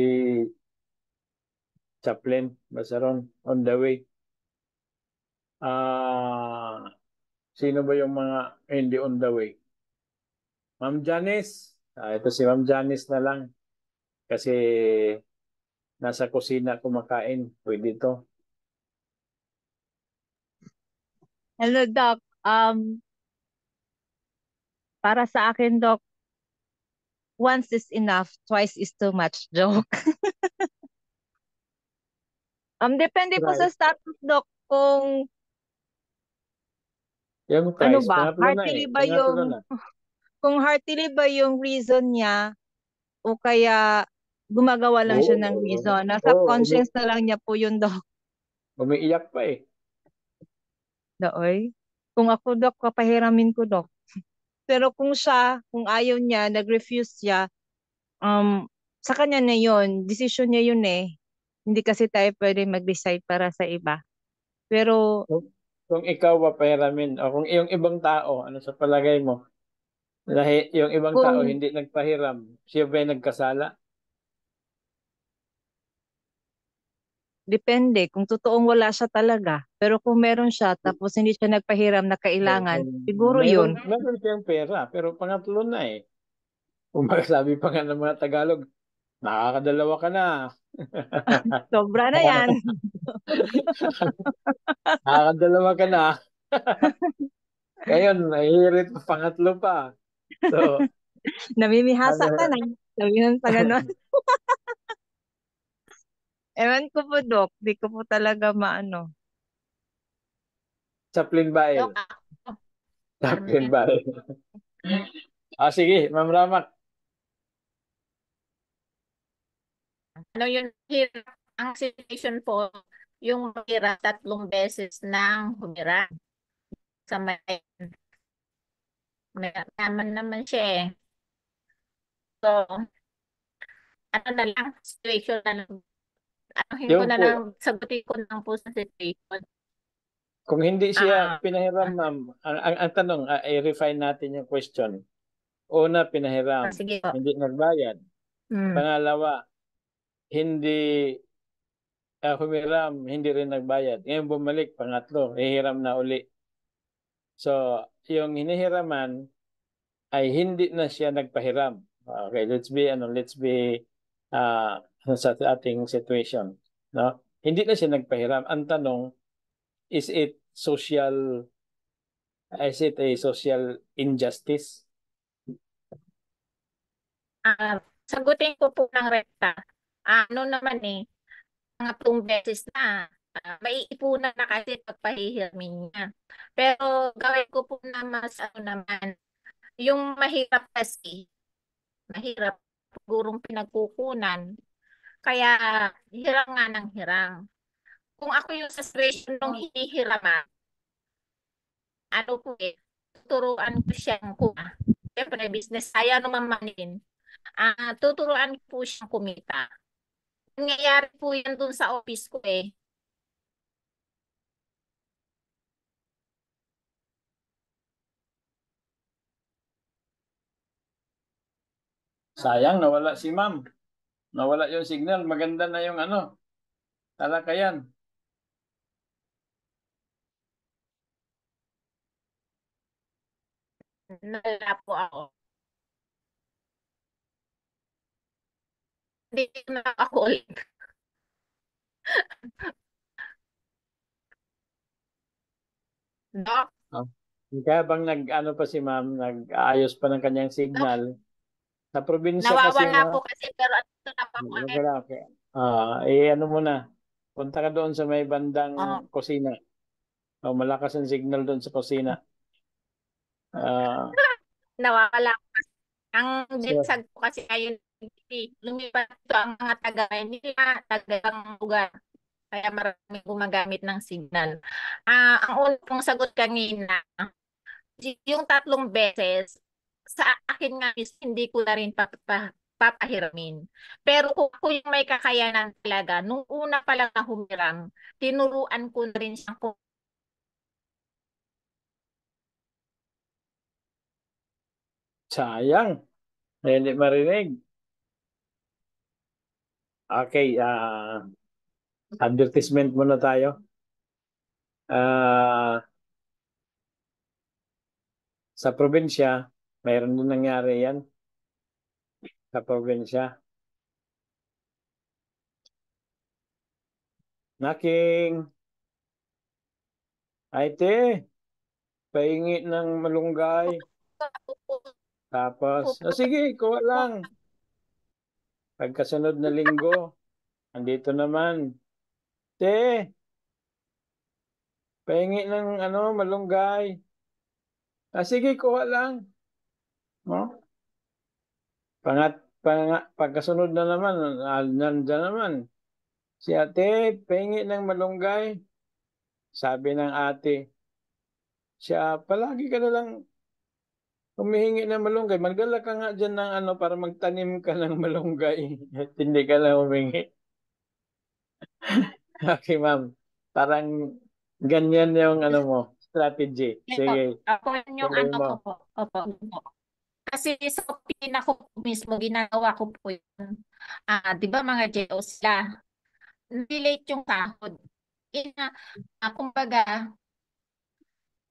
Chaplain Bazaron on the way. Sino ba yung mga hindi on the way? Ma'am Janice. Ito si Ma'am Janice na lang. Kasi nasa kusina kumakain. Pwede to. Hello, Doc. Para sa akin, Doc, once is enough, twice is too much. Joke. Depende po sa Right. status, Doc, kung Yung ano price, ba, pangatlo na eh. Pangatlo na. kung heartily ba yung reason niya o kaya gumagawa lang siya ng reason. Nasa conscience na lang niya po yun, Doc. Umiiyak pa eh. Daoy. Kung ako, Doc, papahiramin ko, Doc. Pero kung ayaw niya, nag-refuse siya, sa kanya na yun, decision niya yun eh. Hindi kasi tayo pwede mag-decide para sa iba. Pero, Kung ikaw papahiramin, o kung yung ibang tao, ano sa palagay mo? Dahil yung ibang tao kung hindi nagpahiram, siya ba yung nagkasala? depende, kung totoong wala siya talaga. Pero kung meron siya, tapos hindi siya nagpahiram na kailangan, siguro yun. Meron siyang pera, pero pangatlo na eh. Kung sabi pa nga ng mga Tagalog, nakakadalawa ka na. Sobra na yan. Nakakadalawa ka na. Ngayon, nahihirit pa, pangatlo pa. So, Namimihasa ka na. Sabihin pa gano'n. Ewan ko po, Doc. Di ko po talaga maano. Chaplain Bael. Doc, Chaplain Bael. Sige, Ma'am Ramak. ano yung hirap, ang situation po, yung mahirap 3 beses nang humiram sa may naman siya eh. So, ano na lang, situation na lang. Anuhin ko Yung na po, lang, sagutin ko lang po sa situation. kung hindi siya pinahiram, ma'am, ang tanong, i-refine natin yung question. Una, pinahiram, Sige po. hindi nagbayad. Pangalawa, hindi humiram, hindi rin nagbayad. Ngayon bumalik, pangatlo, hihiram na uli. So, yung hinihiraman ay hindi na siya nagpahiram. Okay, let's be sa ating situation, no? Hindi na siya nagpahiram. Ang tanong, is it a social injustice? Sagutin ko po ng rekta. Ano naman eh, mga 2 beses na. Maiipunan na kasi pagpahihirmin niya. Pero gawin ko po na mas ano naman, yung mahirap kasi, mahirap sigurong pinagkukunan. Kaya hirang nga ng hirang. Kung ako yung sa situation ng hinihiraman, ano po eh, tuturuan ko siyang siyempre business, kaya naman manin. Tuturuan ko po siyang kumita. Nangyayari po yan dun sa office ko eh. Sayang, nawala si ma'am. Nawala yung signal. Maganda na yung talakayan. Nalala po ako. Hindi na ako ulit. Doc, Oh. Kaya bang nag-ano pa si ma'am, nag-aayos pa ng kanyang Doc, signal. Sa probinsya kasi nawawala po kasi pero ito na po ako ulit. wala, okay. Ano mo na, punta ka doon sa may bandang Oh, kusina. Malakas ang signal doon sa kusina. Ah, nawawala. Ang so, dinsag ko kasi ayun, lumipat to ang mga taga Manila, tagang lugar. Kaya maraming gumagamit ng signal. Ang unang kong sagot kanina, yung 3 beses, sa akin nga is hindi ko na rin papahiramin. Pero kung ako yung may kakayanan talaga, nung una pa lang na humiram, tinuruan ko na rin siya kung sayang. Hindi marinig. Okay, advertisement muna tayo. Sa probinsya, mayroon din nangyari yan. Sa probinsya. Naking, ay te, paingi ng malunggay. Tapos, sige, kuha lang. Pagkasunod na linggo, andito naman. Te, paingi ng malunggay. Sige, kuha lang. No? Pagkasunod na naman, nandyan naman. Si ate, paingi ng malunggay. Sabi ng ate, siya, palagi ka na lang humihingi ng malunggay. Magdala ka nga dyan ng para magtanim ka ng malunggay. At hindi ka lang humingi. Okay, ma'am. Parang ganyan yung mo, strategy. Sige, ako yung tuloy ano mo. ko po. Opo. Kasi sa opinion ko mismo, ginagawa ko po yun. 'Di ba mga JO sila, relate yung sahod. Kumbaga,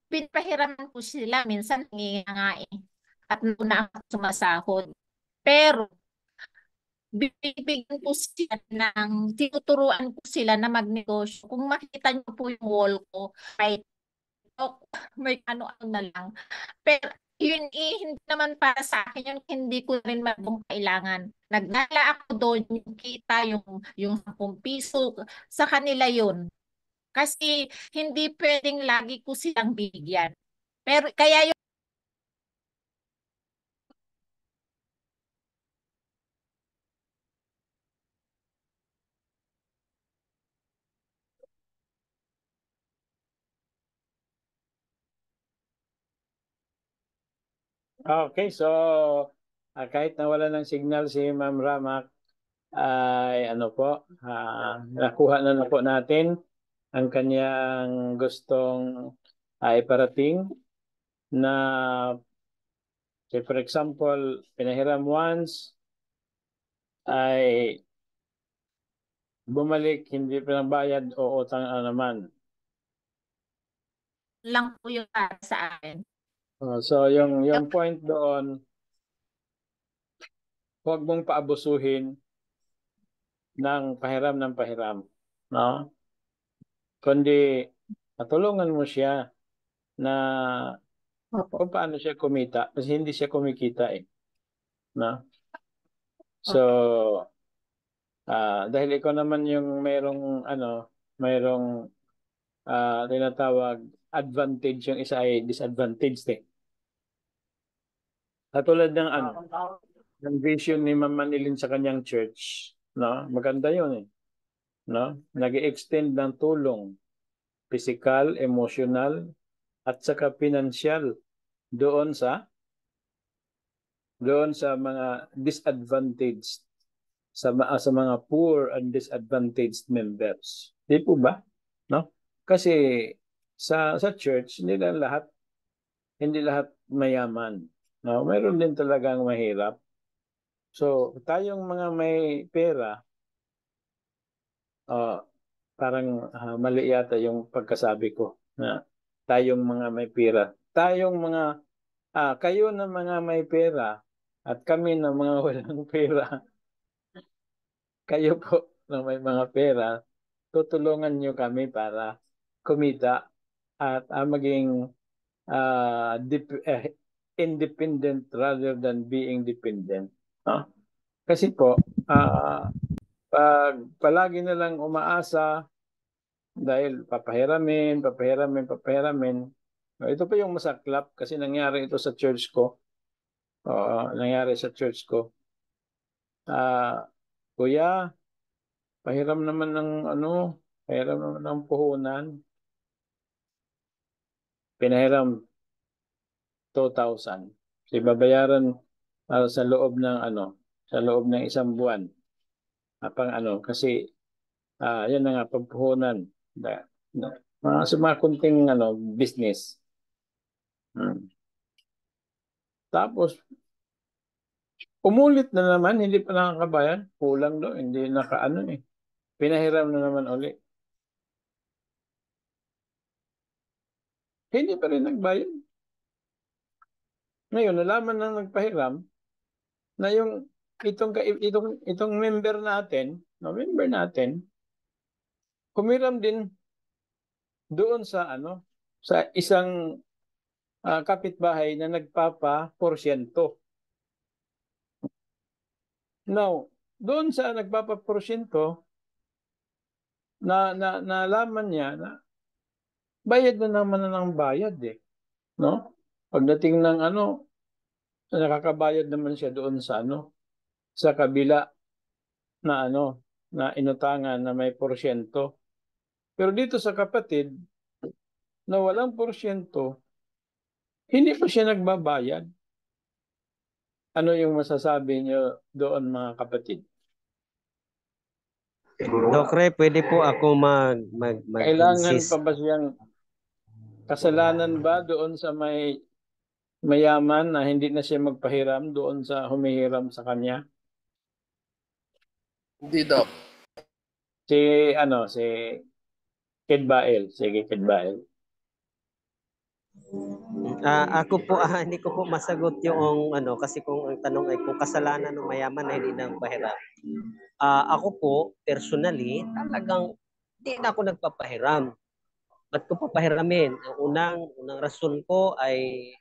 pinapahiraman ko sila, minsan hingi nga eh. At muna ako sumasahod. Pero, bibigyan ko sila tinuturuan ko sila na magnegosyo. Kung makita niyo po yung wall ko, kahit may ano-ano na lang. Pero, yun hindi naman para sa akin, yun hindi ko rin magmong kailangan. Nagdala ako doon, yung kita, yung 10 piso, sa kanila yun. Kasi hindi pwedeng lagi ko silang bigyan. Pero kaya yung Okay, so kahit nawala ng signal si Ma'am Ramak, ay nakuha na po natin ang kanyang gustong iparating na, say for example, pinahiram once, ay bumalik, hindi pinabayad o utang na naman. lang po yung para sa akin. So yung point doon, huwag mong paabusuhin ng pahiram, no? Kundi tulungan mo siya na kung paano siya kumita kasi hindi siya kumikita eh, no? So dahil ikaw naman yung mayroong tinatawag advantage, yung isa ay disadvantage eh. Katulad ng ng vision ni Ma'am Manilin sa kanyang church, no? Maganda 'yun eh, no? Nag-extend ng tulong, physical, emotional, at saka financial doon sa mga disadvantaged, sa mga poor and disadvantaged members. Di po ba? No? Kasi sa church, hindi lahat mayaman. No? Mayroon din talagang mahirap. So, tayong mga may pera, parang mali yata yung pagkasabi ko na tayong mga may pera. Tayong mga kayo na mga may pera at kami na mga walang pera, kayo po na may mga pera, tutulungan nyo kami para kumita at maging independent rather than being dependent. Kasi po, pag palagi na lang umaasa dahil papahiramin, ito pa yung masaklap kasi nangyari ito sa church ko. Nangyari sa church ko. Kuya, pahiram naman ng puhunan. Pinahiram 2,000. Kasi babayaran sa loob ng isang buwan. Kasi yan na nga pagpuhunan. Mga kunting business. Tapos umulit na naman, hindi pa nakakabayan. Kulang daw, hindi Pinahiram na naman ulit. Hindi pa rin nagbayad. Ngayon, nalaman ng nagpahiram na itong member natin, kumiram din doon sa isang kapitbahay na nagpapa-porsyento. Now, doon sa nagpapa-porsyento, nalaman niya na bayad na naman ng bayad no? Pagdating ng nakakabayad naman siya doon sa sa kabila na na inutangan na may porsyento. Pero dito sa kapatid na walang porsyento, hindi pa siya nagbabayad. Ano yung masasabi niyo doon, mga kapatid? Doc Ray, pwede po ako Kailangan mag-insist. pa ba siyang kasalanan ba doon sa may mayaman na hindi na siya magpahiram doon sa humihiram sa kanya? Hindi, Doc. Si Kid Bael. Sige, Kid Bael. Ako po, hindi ko po masagot yung kasi kung ang tanong ay kung kasalanan ng mayaman na hindi na magpahiram. Ako po, personally, talagang hindi na ako nagpapahiram. Ba't ko papahiramin? Ang unang rason ko ay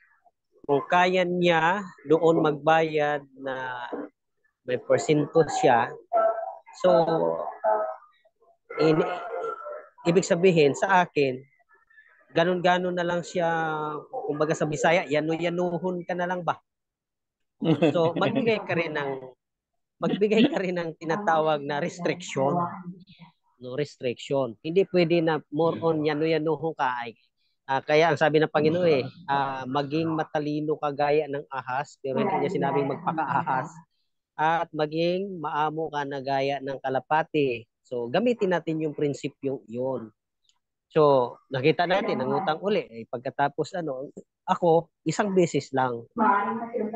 kung kaya niya doon magbayad na may porsyento siya. So, ibig sabihin sa akin, ganun-ganon na lang siya, kumbaga sa Bisaya, yanu-yanuhon ka na lang ba? So, magbigay ka rin ng tinatawag na restriction. No, restriction. Hindi pwede na more on yanu-yanuhon ka ay. Kaya ang sabi ng Panginoon maging matalino ka gaya ng ahas, pero hindi niya sinabing magpaka-ahas. At maging maamo ka na gaya ng kalapati. So, gamitin natin yung prinsipyong yun. So, nakita natin, nangutang uli. Pagkatapos, ako, isang beses lang.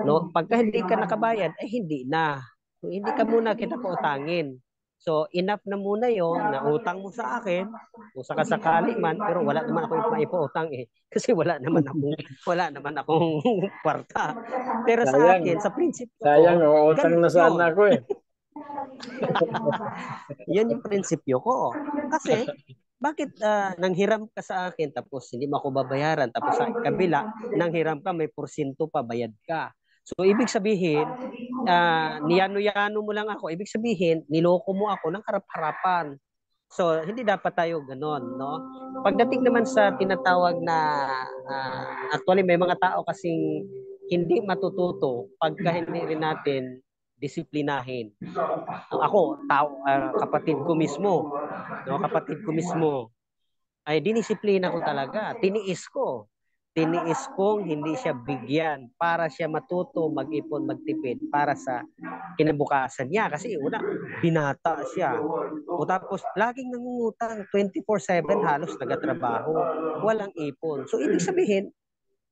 No? Pagka hindi ka nakabayad, hindi na. So, hindi ka muna kita pautangin. So, enough na muna yon na utang mo sa akin, kung sakasakali man, pero wala naman ako maipautang kasi wala naman akong kwarta. Pero sa akin, sa prinsipyo ko, sayang, utang na sana ako Yan yung prinsipyo ko. Kasi, bakit nanghiram ka sa akin tapos hindi mo ako babayaran, tapos sa kabila, nanghiram ka, may porsyento pa, bayad ka. So, ibig sabihin, niyano-yano mo lang ako. Ibig sabihin, niloko mo ako ng harap-harapan. So, hindi dapat tayo ganon, no? Pagdating naman sa tinatawag na, actually, may mga tao kasing hindi matututo pagka hindi rin natin disiplinahin. Ako, kapatid ko mismo, ay dinisiplina ko talaga. Tiniis kong hindi siya bigyan para siya matuto mag-ipon, magtipid para sa kinabukasan niya. Kasi una, binata siya. O tapos, laging nangungutang 24/7 halos nagatrabaho. Walang ipon. So, ibig sabihin,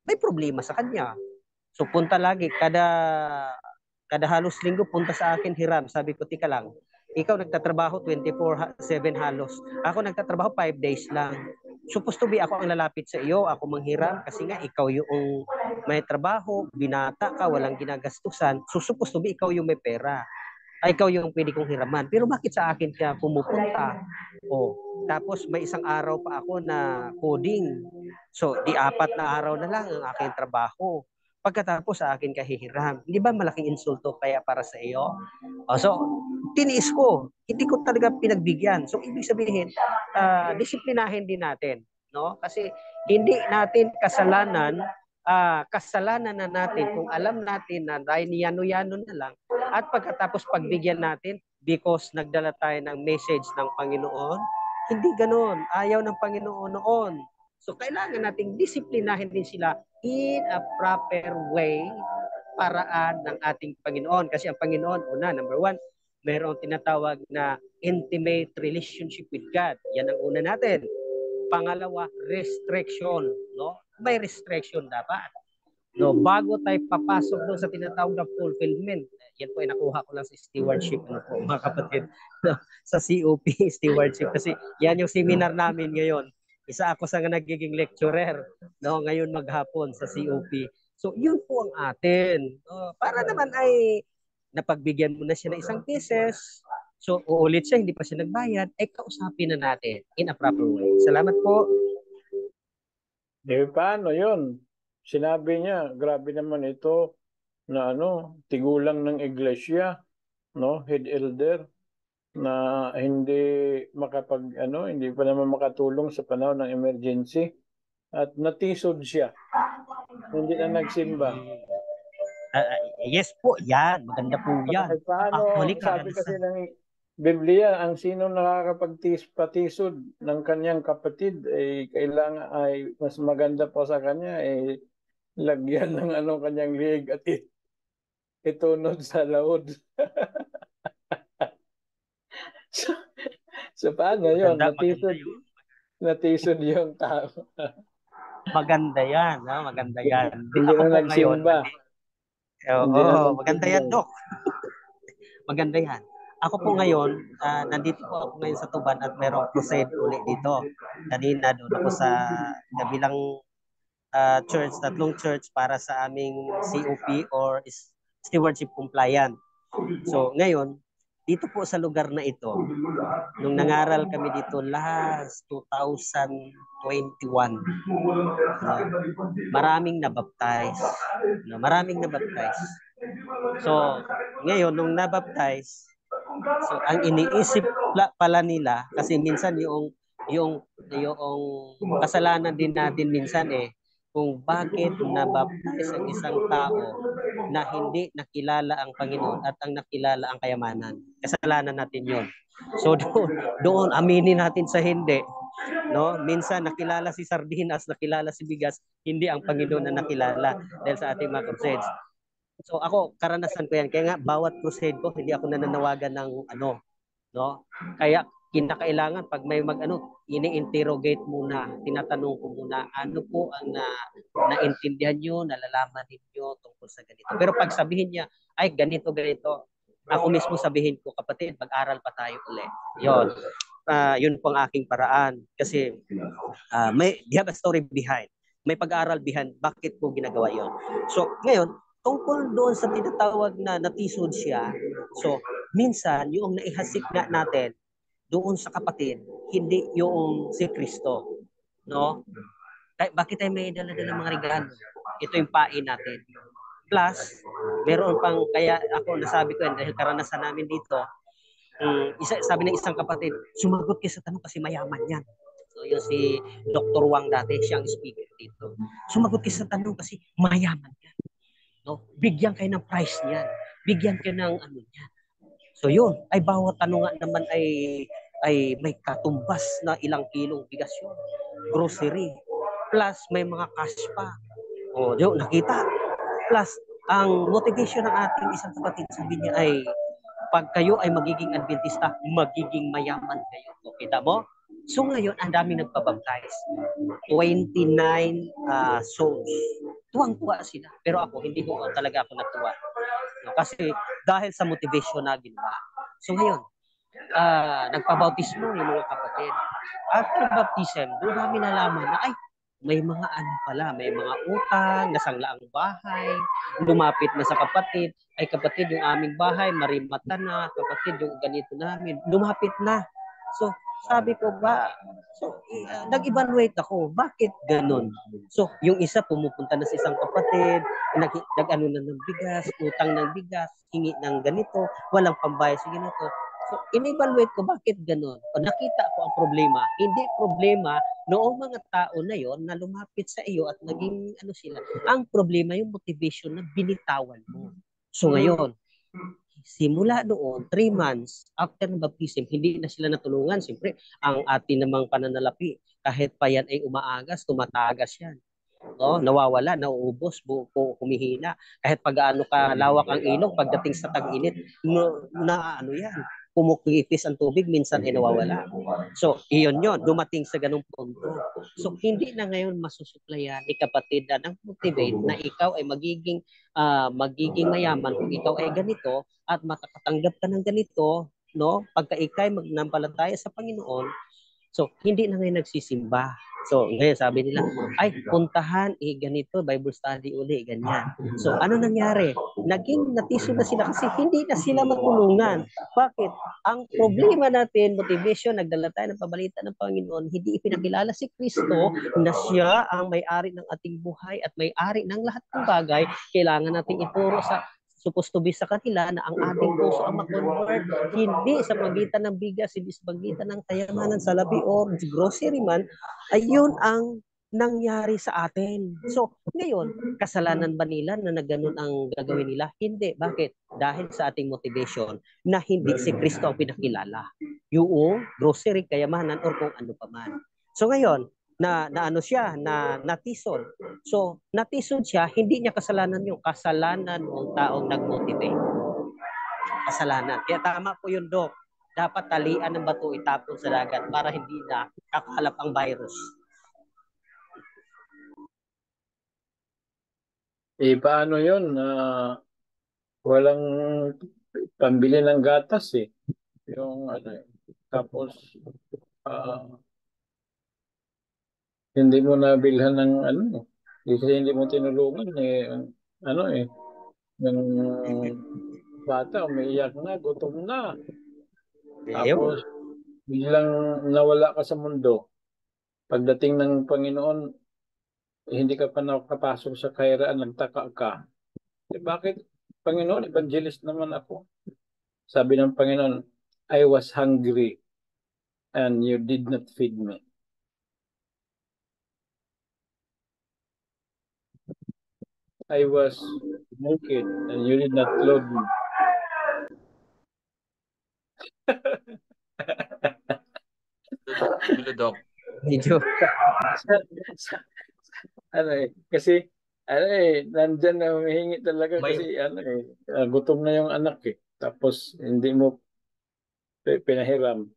may problema sa kanya. So, punta lagi, kada halos linggo, punta sa akin hiram. Sabi ko, tika lang, ikaw nagtatrabaho 24/7 halos. Ako nagtatrabaho 5 days lang. supposed to be ako ang lalapit sa iyo, ako manghiram kasi nga ikaw yung may trabaho, binata ka, walang ginagastusan. So supposed to be ikaw yung may pera. Ay, ikaw yung pwede kong hiraman. Pero bakit sa akin ka pumupunta? Tapos may isang araw pa ako na coding. So, di 4 na araw na lang ang aking trabaho. Pagkatapos sa akin ka hihiram. Hindi ba malaking insulto kaya para sa iyo? So, tiniis ko. Hindi ko talaga pinagbigyan. So, ibig sabihin, disiplinahin din natin. No? Kasi hindi natin kasalanan na natin kung alam natin na dahil yano-yano na lang at pagkatapos pagbigyan natin because nagdala tayo ng message ng Panginoon, hindi ganoon. Ayaw ng Panginoon noon. So kailangan nating disiplinahin din sila in a proper way, paraan ng ating Panginoon. Kasi ang Panginoon, una, number 1, mayroong tinatawag na intimate relationship with God. Yan ang una natin. Pangalawa, restriction, no? May restriction dapat. No, bago tayo papasok doon sa tinatawag na fulfillment. Yan po ay nakuha ko lang sa stewardship, ano po, mga kapatid, sa COP stewardship kasi yan yung seminar namin ngayon. Isa ako sa nagiging lecturer, no, ngayon maghapon sa COP. So yun po ang atin. Para naman ay napagbigyan mo na siya ng isang pieces. So uulit siya, hindi pa siya nagbayad, ay kausapin na natin in a proper way. Salamat po. Paano yun? Sinabi niya, grabe naman ito na tigulang ng iglesia, no, head elder na hindi hindi pa naman makatulong sa panahon ng emergency at natisod siya. Hindi na nagsimba. Yes po, yan. Maganda po yan. Paano, sabi kasi ng Biblia, ang sino nakakapagpatisod ng kanyang kapatid ay kailangan ay mas maganda pa sa kanya ay lagyan ng kanyang liig at itunod sa laod. so paano yun? Natisod yung tao. Maganda yan. Maganda yan. Hindi na nagsimba. Maganda yan, Dok. Maganda yan. Ako po ngayon, nandito po ako ngayon sa Tuban at merong crusade ulit dito. Kanina doon ako sa kabilang church, 3 church para sa aming COP or stewardship compliant. So ngayon, dito po sa lugar na ito, nung nangaral kami dito last 2021, maraming nabaptize. So ngayon, nung nabaptize, so ang iniisip pala nila, kasi minsan yung kasalanan din natin minsan kung bakit nabaptize ang isang tao na hindi nakilala ang Panginoon at ang nakilala ang kayamanan. Kasalanan natin yon. So doon aminin natin sa hindi. No? Minsan nakilala si sardinas, nakilala si bigas, hindi ang Panginoon na nakilala dahil sa ating mga crusades. So ako, karanasan ko yan. Kaya nga, bawat crusade ko, hindi ako nananawagan ng no? Kaya kinakailangan pag may ini-interrogate muna, tinatanong ko muna, ano po ang naintindihan nyo, nalalaman ninyo tungkol sa ganito. Pero pag sabihin niya, ay ganito, ako mismo sabihin ko, kapatid, mag-aral pa tayo ulit. Yun po ang aking paraan. Kasi they have a story behind. May pag-aaral behind, bakit po ginagawa yon. So ngayon, tungkol doon sa tinatawag na natisod siya, so minsan yung naihasik nga natin doon sa kapatid, hindi yung si Kristo. No? Bakit tayo may dala-dala mga regalo? Ito yung pain natin. Plus, meron pang, kaya ako nasabi ko yan, dahil karanasan namin dito, sabi ng isang kapatid, sumagot kayo sa tanong kasi mayaman yan. So yun si Dr. Wang dati, siyang speaker dito. Sumagot kayo sa tanong kasi mayaman yan. No? Bigyan kayo ng price niyan. Bigyan kayo ng niyan. So yun, ay bawat tanong naman ay may katumbas na ilang kilong bigas yun. Grocery. Plus may mga cash pa. Yun, nakita. Plus, ang motivation ng ating isang kapatid, sabi niya ay, pag kayo ay magiging Adventista, magiging mayaman kayo. Kita mo? So ngayon, ang daming nagpabaptize. 29 souls. Tuwang-tuwa sila. Pero ako, hindi ko talaga ako natuwa. Kasi dahil sa motivation na ginawa. So ngayon, nagpabautismo yung mga kapatid. After baptism, doon namin nalaman na ay, may mga ano pala, may mga utang, nasangla ang bahay, lumapit na sa kapatid, ay kapatid yung aming bahay, marimata na, kapatid yung ganito namin, lumapit na. So, sabi ko ba, nag-evaluate ako, bakit ganun? So, yung isa pumupunta na sa isang kapatid, nag-ano na ng bigas, utang ng bigas, hingi ng ganito, walang pambayad sa ganito. So, in-evaluate ko bakit ganun. O nakita ko ang problema. Hindi problema noong mga tao na yon na lumapit sa iyo at naging ano sila. Ang problema yung motivation na binitawan mo. So ngayon, simula noon, 3 months after ng baptism, hindi na sila natulungan. Siyempre, ang atin namang pananalapi, kahit pa yan ay umaagas, tumatagas yan. No, nawawala, nauubos, humihina. Kahit pag-aano ka lawak ang ilog, pagdating sa tag-init, na ano yan, kumukipis ang tubig, minsan ay nawawala. So, iyon yon, dumating sa ganung punto. So, hindi na ngayon masusuplayan ni kapatid na nang motivate na ikaw ay magiging mayaman kung ikaw ay ganito at makakatanggap ka ng ganito, no? Pagka ikay magnampalataya sa Panginoon, so, hindi na ngayon nagsisimba. So, ngayon sabi nila, ay, puntahan, ganito, Bible study uli, ganyan. So, ano nangyari? Naging natiso na sila kasi hindi na sila matulungan. Bakit? Ang problema natin, motivation, nagdala tayo ng pabalita ng Panginoon, hindi ipinakilala si Kristo na siya ang may-ari ng ating buhay at may-ari ng lahat ng bagay. Kailangan nating ituro sa supposed to be sa kanila na ang ating puso ang makonvert, hindi sa pagitan ng bigas, hindi sa pagitan ng kayamanan sa labi or grocery man, ayun ang nangyari sa atin. So, ngayon, kasalanan ba nila na nagganon ang gagawin nila? Hindi. Bakit? Dahil sa ating motivation na hindi si Kristo ang pinakilala. Yung grocery, kayamanan, or kung ano pa man. So, ngayon, na ano siya, na natison. So, natison siya, hindi niya kasalanan yung kasalanan ng taong nag-motivate. Kasalanan. Kaya tama po yun, Dok. Dapat talian ng bato, itapon sa dagat para hindi na kakalap ang virus. Paano yun? Walang pambili ng gatas eh. Yung ano eh. Tapos, hindi mo nabilhan ng ano, kasi hindi mo tinulungan eh, ano eh, yung bata umiiyak na, gutom na. Tapos biglang nawala ka sa mundo. Pagdating ng Panginoon, hindi ka pa nakapasok sa kairaan, nagtaka ka. Bakit? Panginoon, evangelist naman ako. Sabi ng Panginoon, I was hungry and you did not feed me. I was naked and you did not clothe me. Dok. Medyo. Ano eh, kasi ano eh, nandyan na humihingi talaga kasi ano eh, gutom na yung anak eh. Tapos hindi mo pinahiram.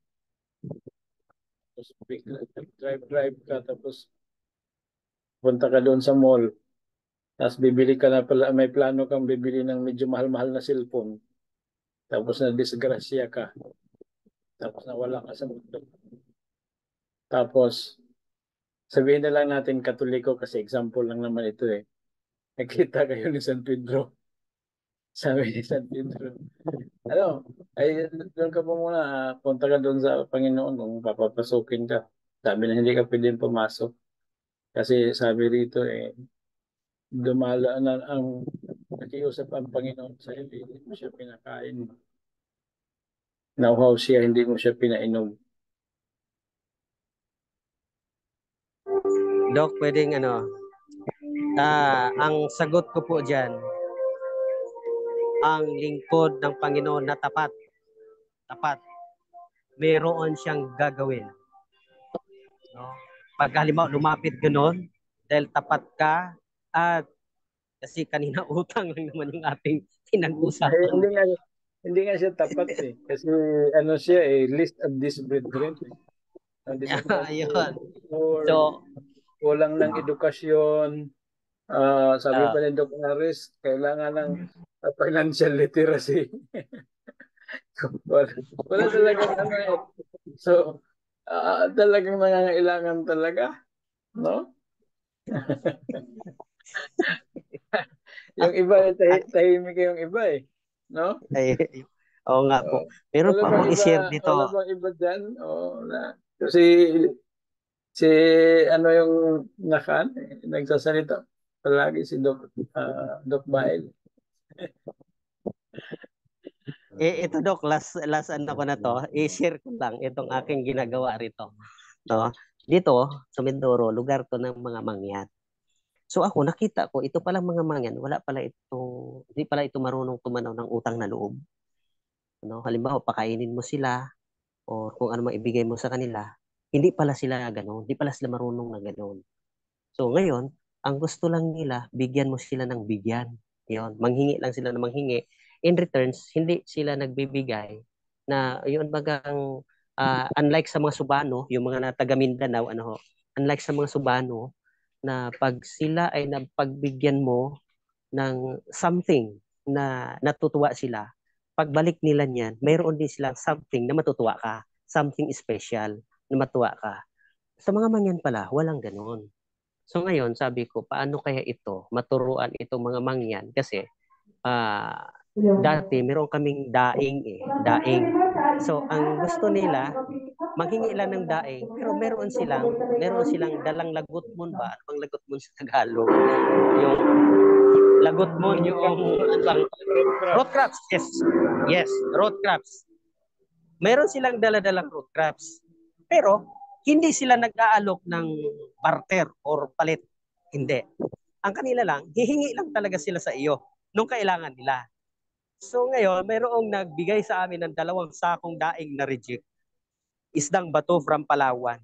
Tapos drive ka, tapos punta ka doon sa mall. Tapos bibili ka na pala, may plano kang bibili ng medyo mahal-mahal na cellphone. Tapos na-disgrasya ka. Tapos nawala ka sa mundo. Tapos, sabihin na lang natin Katoliko kasi example lang naman ito eh. Nakita kayo ni San Pedro. Sabi ni San Pedro, ano, ay doon ka pa muna, punta ka doon sa Panginoon kung papapasukin ka. Sabi na hindi ka pwedeng pumasok. Kasi sabi rito eh, dumala na ang nakiusap ang Panginoon sa iyo, hindi mo siya pinakain. Nauhaw siya, hindi mo siya pinainom. Dok, pwedeng ano, ang sagot ko po dyan, ang lingkod ng Panginoon na tapat, mayroon siyang gagawin. No? Pag halimbawa lumapit gano'n, dahil tapat ka, at kasi kanina utang lang naman yung ating pinag-usapan. Hindi nga siya tapat eh. Kasi ano siya eh, list of these brethren. Ayun. So, kulang ng edukasyon. Sabi pa ni Dr. Aris, kailangan ng financial literacy. wala talaga ano eh. So, talagang nangangailangan talaga, no? Yung iba, tahimik yung iba eh, no? Ay, oo nga po. Meron Wala po bang akong iba, i-share wala dito. bang iba dyan? O, kasi si ano yung nagsasalita palagi si Doc Bael. Ito Dok, last ano ko na to, i-share ko lang itong aking ginagawa rito. No? Dito, sa Mindoro, lugar to ng mga mangyan. So ako, nakita ko, ito palang mga mangyan, hindi pala ito marunong tumanaw ng utang na loob. No? Halimbawa, pakainin mo sila, o kung ano maibigay mo sa kanila, hindi pala sila gano'n, hindi pala sila marunong na gano'n. So ngayon, ang gusto lang nila, bigyan mo sila ng bigyan. Yun, manghingi lang sila ng manghingi. In returns, hindi sila nagbibigay na yun bagang unlike sa mga Subano, yung mga na taga Mindanao, unlike sa mga Subano, na pag sila ay napagbigyan mo ng something na natutuwa sila, pagbalik nila niyan, mayroon din silang something na matutuwa ka, something special na matuwa ka. Sa mga mangyan pala, walang ganoon. So ngayon, sabi ko, paano kaya ito, maturuan itong mga mangyan? Kasi dati meron kaming daing. So ang gusto nila, manghingi lang ng daing, pero meron silang dalang lagutmon ba? Ano bang lagutmon sa Tagalog? Yung lagutmon, root crops. Yes, root crops. Meron silang dala-dalang root crops. Pero hindi sila nag-aalok ng barter or palit. Hindi. Ang kanila lang, hihingi lang talaga sila sa iyo nung kailangan nila. So ngayon, mayroong nagbigay sa amin ng 2 sakong daing na reject. Isdang bato from Palawan.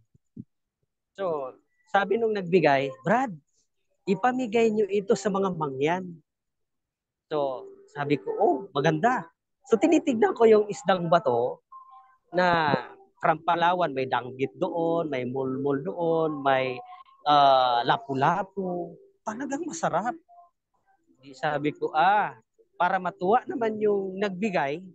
So, sabi nung nagbigay, Brad, ipamigay nyo ito sa mga mangyan. So, sabi ko, oh, maganda. So, tinitignan ko yung isdang bato na from Palawan, may danggit doon, may mulmul doon, may lapu-lapu. Talagang masarap. Sabi ko, para matuwa naman yung nagbigay,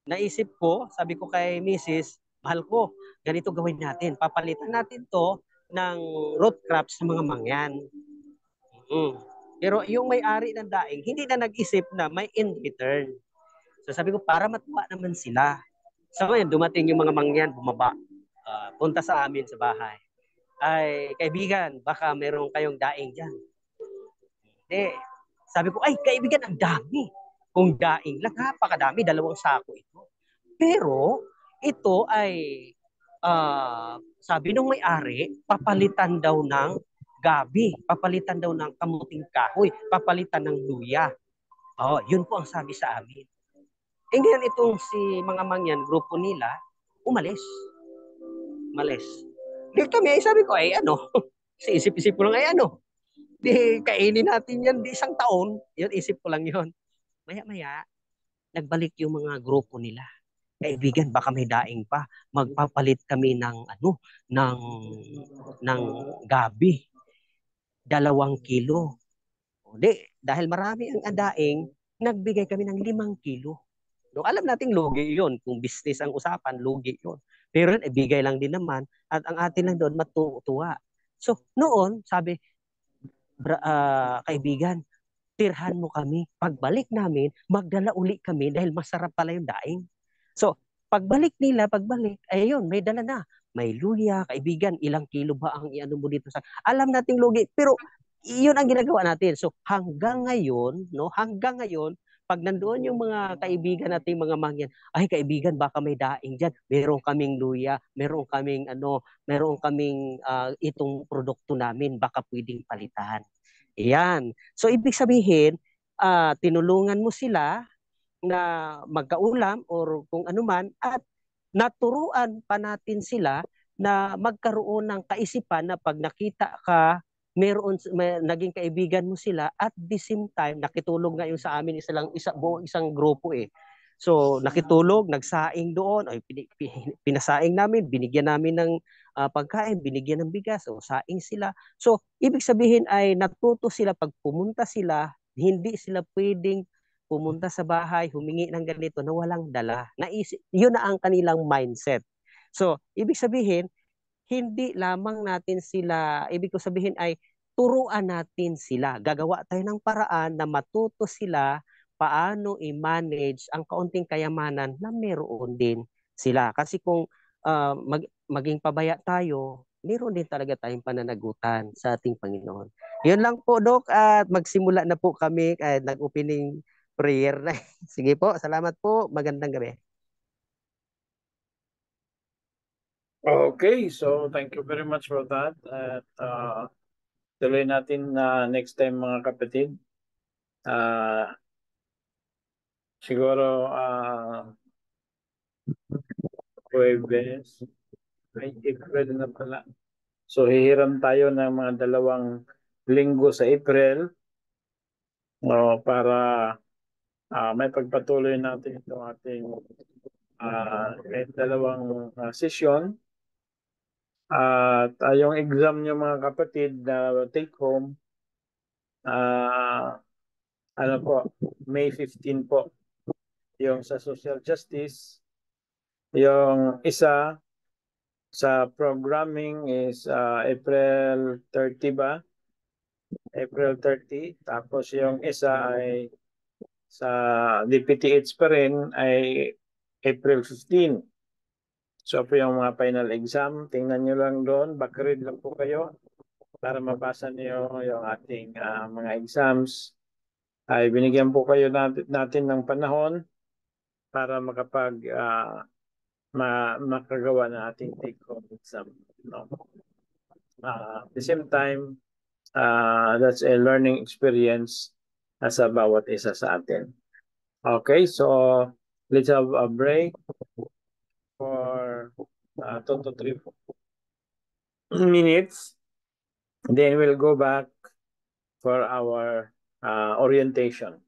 naisip ko, sabi ko kay Mrs., mahal ko, ganito gawin natin. Papalitan natin to ng root crops sa mga mangyan. Pero yung may-ari ng daing, hindi na nag-isip na may in return. So sabi ko, para matuwa naman sila. So ngayon, dumating yung mga mangyan, bumaba. Punta sa amin sa bahay. Ay, kaibigan, baka meron kayong daing dyan. Hindi. Sabi ko, ay, kaibigan, ang dami. Kung daing lang, napakadami, 2 sako ito. Pero, ito ay, sabi nung may-ari, papalitan daw ng gabi, papalitan daw ng kamuting kahoy, papalitan ng luya. Yun po ang sabi sa amin. Ngayon itong si mga mangyan, grupo nila, umalis. Di kami, sabi ko, si isip-isip ko lang, di kainin natin yan, di 1 taon. Yun, isip ko lang yun. Maya-maya, nagbalik yung mga grupo nila. Kaibigan, baka may daing pa. Magpapalit kami ng gabi. 2 kilo. Dahil marami ang daing, nagbigay kami ng 5 kilo. No, alam nating lugi yun. Kung business ang usapan, lugi yun. Pero ibigay lang din naman at ang atin lang doon matutuwa. So, noon, sabi, kaibigan, tirhan mo kami. Pagbalik namin, magdala uli kami dahil masarap pala yung daing. So, pagbalik, ayun, may dala na. May luya, kaibigan, ilang kilo ba ang iano mo dito sa... Alam nating lugi, pero iyon ang ginagawa natin. So, hanggang ngayon, pag nandoon yung mga kaibigan nating mga mangyan, ay kaibigan, baka may daing dyan. Meron kaming luya, meron kaming itong produkto namin, baka pwedeng palitan. Yan. So, ibig sabihin, tinulungan mo sila na magkaulam or kung ano man at naturuan pa natin sila na magkaroon ng kaisipan na pag nakita ka, naging kaibigan mo sila at the same time nakitulog ngayon sa amin isang grupo So nakitulog, nagsaing doon, pinasaing namin, binigyan namin ng pagkain, binigyan ng bigas, saing sila. So ibig sabihin ay natuto sila pag pumunta sila, hindi sila pwedeng pumunta sa bahay, humingi ng ganito na walang dala. Yun na ang kanilang mindset. So, ibig sabihin, hindi lamang natin sila, ibig ko sabihin ay turuan natin sila. Gagawa tayo ng paraan na matuto sila paano i-manage ang kaunting kayamanan na meron din sila. Kasi kung maging pabaya tayo, meron din talaga tayong pananagutan sa ating Panginoon. Yun lang po, Dok, at magsimula na po kami at nag-opening prayer na. Sige po, salamat po. Magandang gabi. Okay, so thank you very much for that. At tuloy natin na next time mga kapatid. Siguro Huwebes, ay April na pala. So hihiram tayo ng mga 2 linggo sa April para may pagpatuloy natin itong ating 2 session. At yung exam nyo mga kapatid na take home, ano po, May 15 po. Yung sa social justice, yung isa sa programming is April 30 ba? April 30. Tapos yung isa ay sa DPTH pa rin ay April 15. So po yung mga final exam, tingnan nyo lang doon, backread lang po kayo para mabasa niyo yung ating mga exams. Ay binigyan po kayo natin ng panahon para makagawa na ating take-home exam. No? At the same time, that's a learning experience sa bawat isa sa atin. Okay, so let's have a break for 2 to 3 minutes. Then we'll go back for our orientation.